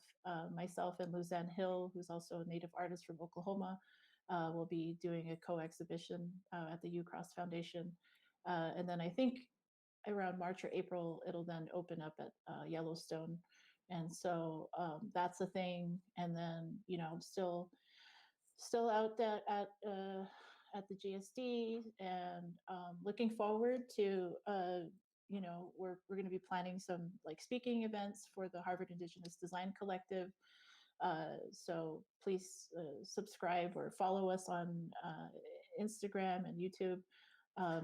Myself and Luzanne Hill, who's also a Native artist from Oklahoma, will be doing a co-exhibition at the UCross Foundation, and then I think around March or April, it'll then open up at Yellowstone. And so that's a thing. And then, I'm still out at the GSD and looking forward to, we're going to be planning some like speaking events for the Harvard Indigenous Design Collective. So please subscribe or follow us on Instagram and YouTube.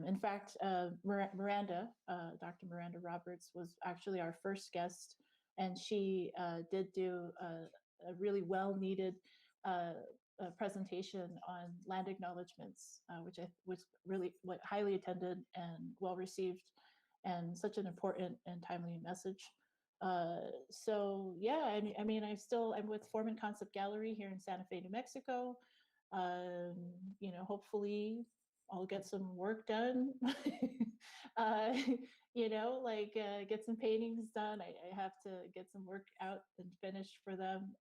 In fact, Miranda, Dr. Miranda Roberts, was actually our first guest, and she did do a really well-needed presentation on land acknowledgements, which was really highly attended and well-received, and such an important and timely message. So yeah, I'm with Form and Concept Gallery here in Santa Fe, New Mexico. Hopefully I'll get some work done. Get some paintings done. I have to get some work out and finished for them.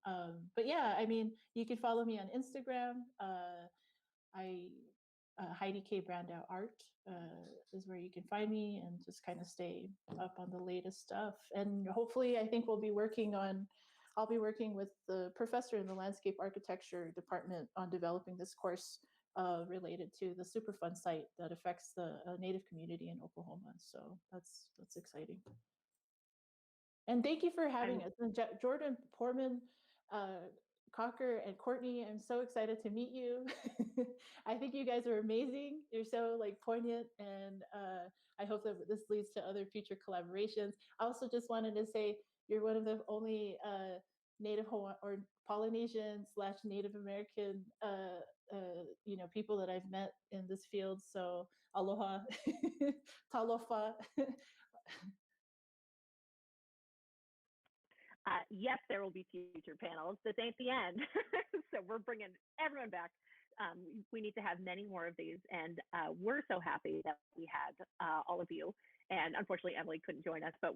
But yeah, you can follow me on Instagram. I Heidi K. Brandau Art is where you can find me and just kind of stay up on the latest stuff. And hopefully, I think I'll be working with the professor in the landscape architecture department on developing this course related to the Superfund site that affects the Native community in Oklahoma. So that's exciting. And thank you for having us. And Jordan Portman, Cocker, and Courtney, I'm so excited to meet you. I think you guys are amazing. You're so poignant, and I hope that this leads to other future collaborations. I also just wanted to say you're one of the only Native Hawaiian or Polynesian / Native American people that I've met in this field. So aloha, talofa. Yes, there will be future panels. This ain't the end. So we're bringing everyone back. We need to have many more of these. And we're so happy that we had all of you. And unfortunately, Emily couldn't join us, but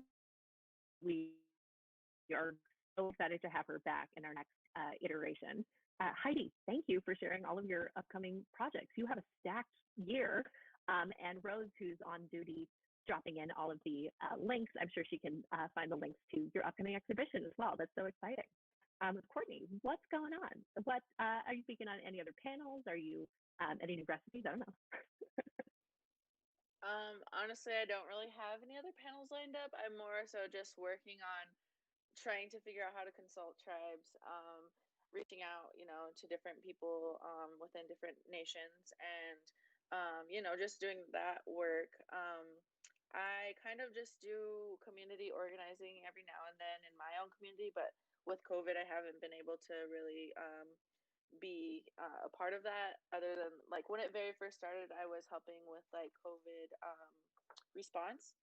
we are so excited to have her back in our next iteration. Heidi, thank you for sharing all of your upcoming projects. You have a stacked year. And Rose, who's on duty, dropping in all of the links. I'm sure she can find the links to your upcoming exhibition as well. That's so exciting. Courtney, what's going on? What are you speaking on? Any other panels? Are you any new recipes? I don't know. Honestly, I don't really have any other panels lined up. I'm more so just working on trying to figure out how to consult tribes, reaching out, to different people within different nations, and just doing that work. I kind of just do community organizing every now and then in my own community, but with COVID, I haven't been able to really be a part of that. Other than when it very first started, I was helping with COVID response,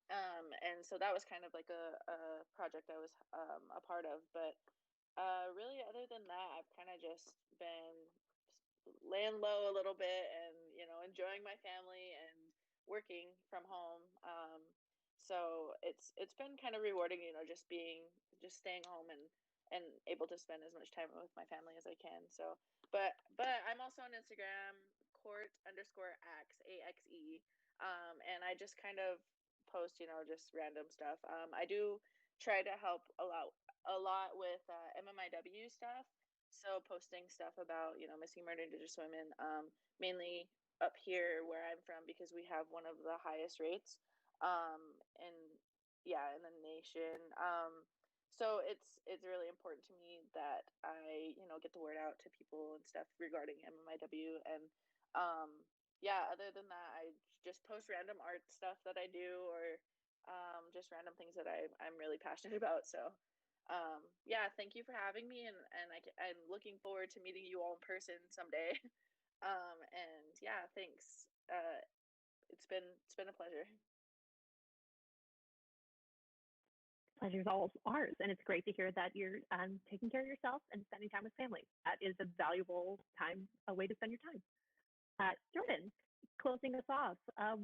and so that was kind of a project I was a part of. But really, other than that, I've kind of just been laying low a little bit and enjoying my family and working from home. So it's been kind of rewarding, just staying home and able to spend as much time with my family as I can. So, but I'm also on Instagram, court_axe, and I just kind of post, just random stuff. I do try to help a lot with MMIW stuff. So posting stuff about, missing murdered Indigenous women, mainly up here where I'm from, because we have one of the highest rates in the nation. So it's really important to me that I, get the word out to people and stuff regarding MMIW. And other than that, I just post random art stuff that I do, or just random things that I'm really passionate about. So Yeah, thank you for having me, and I'm looking forward to meeting you all in person someday. And yeah, thanks. It's been a pleasure. Pleasure's all ours, and it's great to hear that you're taking care of yourself and spending time with family. That is a valuable time, a way to spend your time. Jordan, closing us off,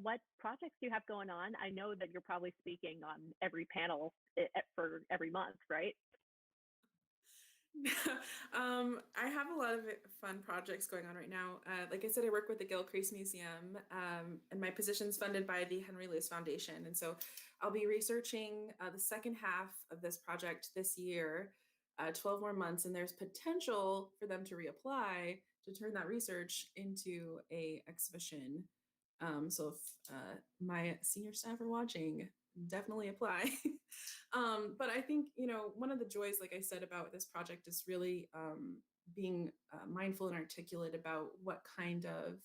what projects do you have going on? I know that you're probably speaking on every panel for every month, right? I have a lot of fun projects going on right now. Like I said, I work with the Gilcrease Museum, and my position is funded by the Henry Luce Foundation. And so I'll be researching the second half of this project this year, 12 more months, and there's potential for them to reapply to turn that research into a exhibition. So if my senior staff are watching, definitely apply. But I think, one of the joys, like I said, about this project is really being mindful and articulate about what kind of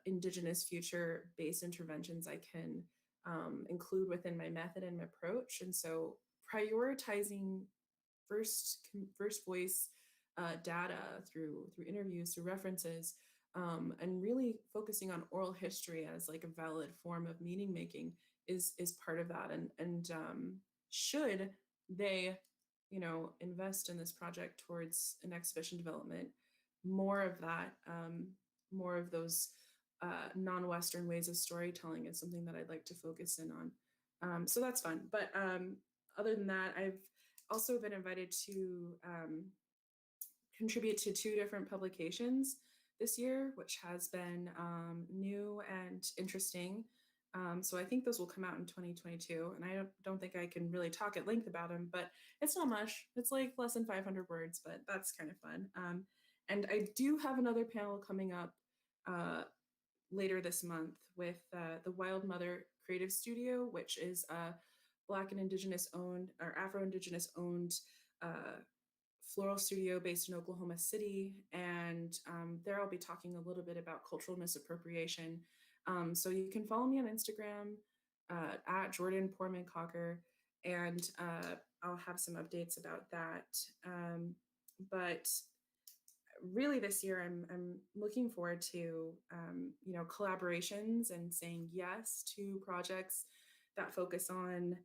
indigenous future-based interventions I can include within my method and my approach. And so prioritizing first voice data through interviews, through references, and really focusing on oral history as like a valid form of meaning making is part of that. And should they, invest in this project towards an exhibition development, more of that, more of those non-Western ways of storytelling is something that I'd like to focus in on. So that's fun. But other than that, I've also been invited to contribute to 2 different publications this year, which has been new and interesting. So I think those will come out in 2022, and I don't think I can really talk at length about them, but it's not much. It's like less than 500 words, but that's kind of fun. And I do have another panel coming up later this month with the Wild Mother Creative Studio, which is a Black and Indigenous owned or Afro-Indigenous owned floral studio based in Oklahoma City. And there I'll be talking a little bit about cultural misappropriation. So you can follow me on Instagram at Jordan Portman Cocker, and I'll have some updates about that. But really this year I'm looking forward to collaborations and saying yes to projects that focus on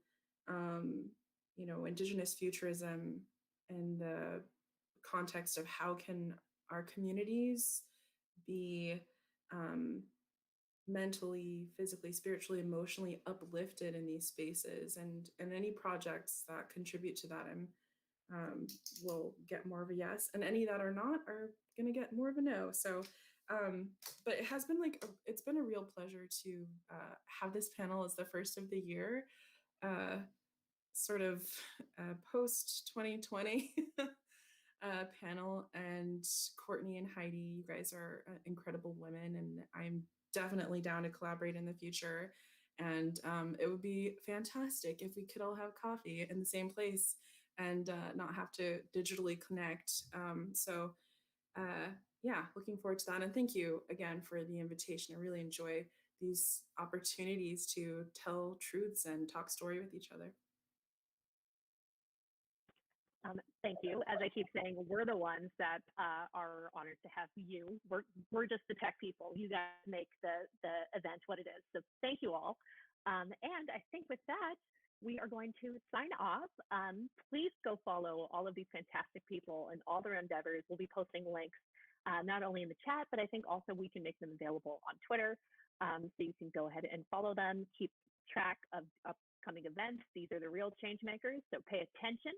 indigenous futurism in the context of how can our communities be mentally, physically, spiritually, emotionally uplifted in these spaces, and any projects that contribute to that will get more of a yes, and any that are not are going to get more of a no. So but it has been it's been a real pleasure to have this panel as the first of the year, sort of post 2020 panel. And Courtney and Heidi, you guys are incredible women, and I'm definitely down to collaborate in the future. And it would be fantastic if we could all have coffee in the same place and not have to digitally connect. So yeah, looking forward to that. And thank you again for the invitation. I really enjoy these opportunities to tell truths and talk story with each other. Thank you. As I keep saying, we're the ones that are honored to have you. We're just the tech people. You guys make the event what it is. So thank you all. And I think with that, we are going to sign off. Please go follow all of these fantastic people and all their endeavors. We'll be posting links not only in the chat, but I think also we can make them available on Twitter. So you can go ahead and follow them, keep track of upcoming events. These are the real change makers, so pay attention.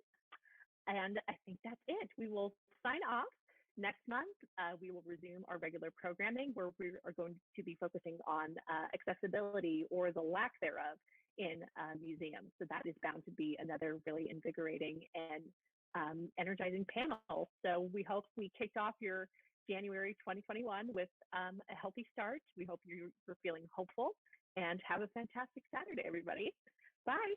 And I think that's it. We will sign off. Next month, we will resume our regular programming where we are going to be focusing on accessibility or the lack thereof in museums. So that is bound to be another really invigorating and energizing panel. So we hope we kicked off your January 2021 with a healthy start. We hope you're feeling hopeful, and have a fantastic Saturday, everybody. Bye.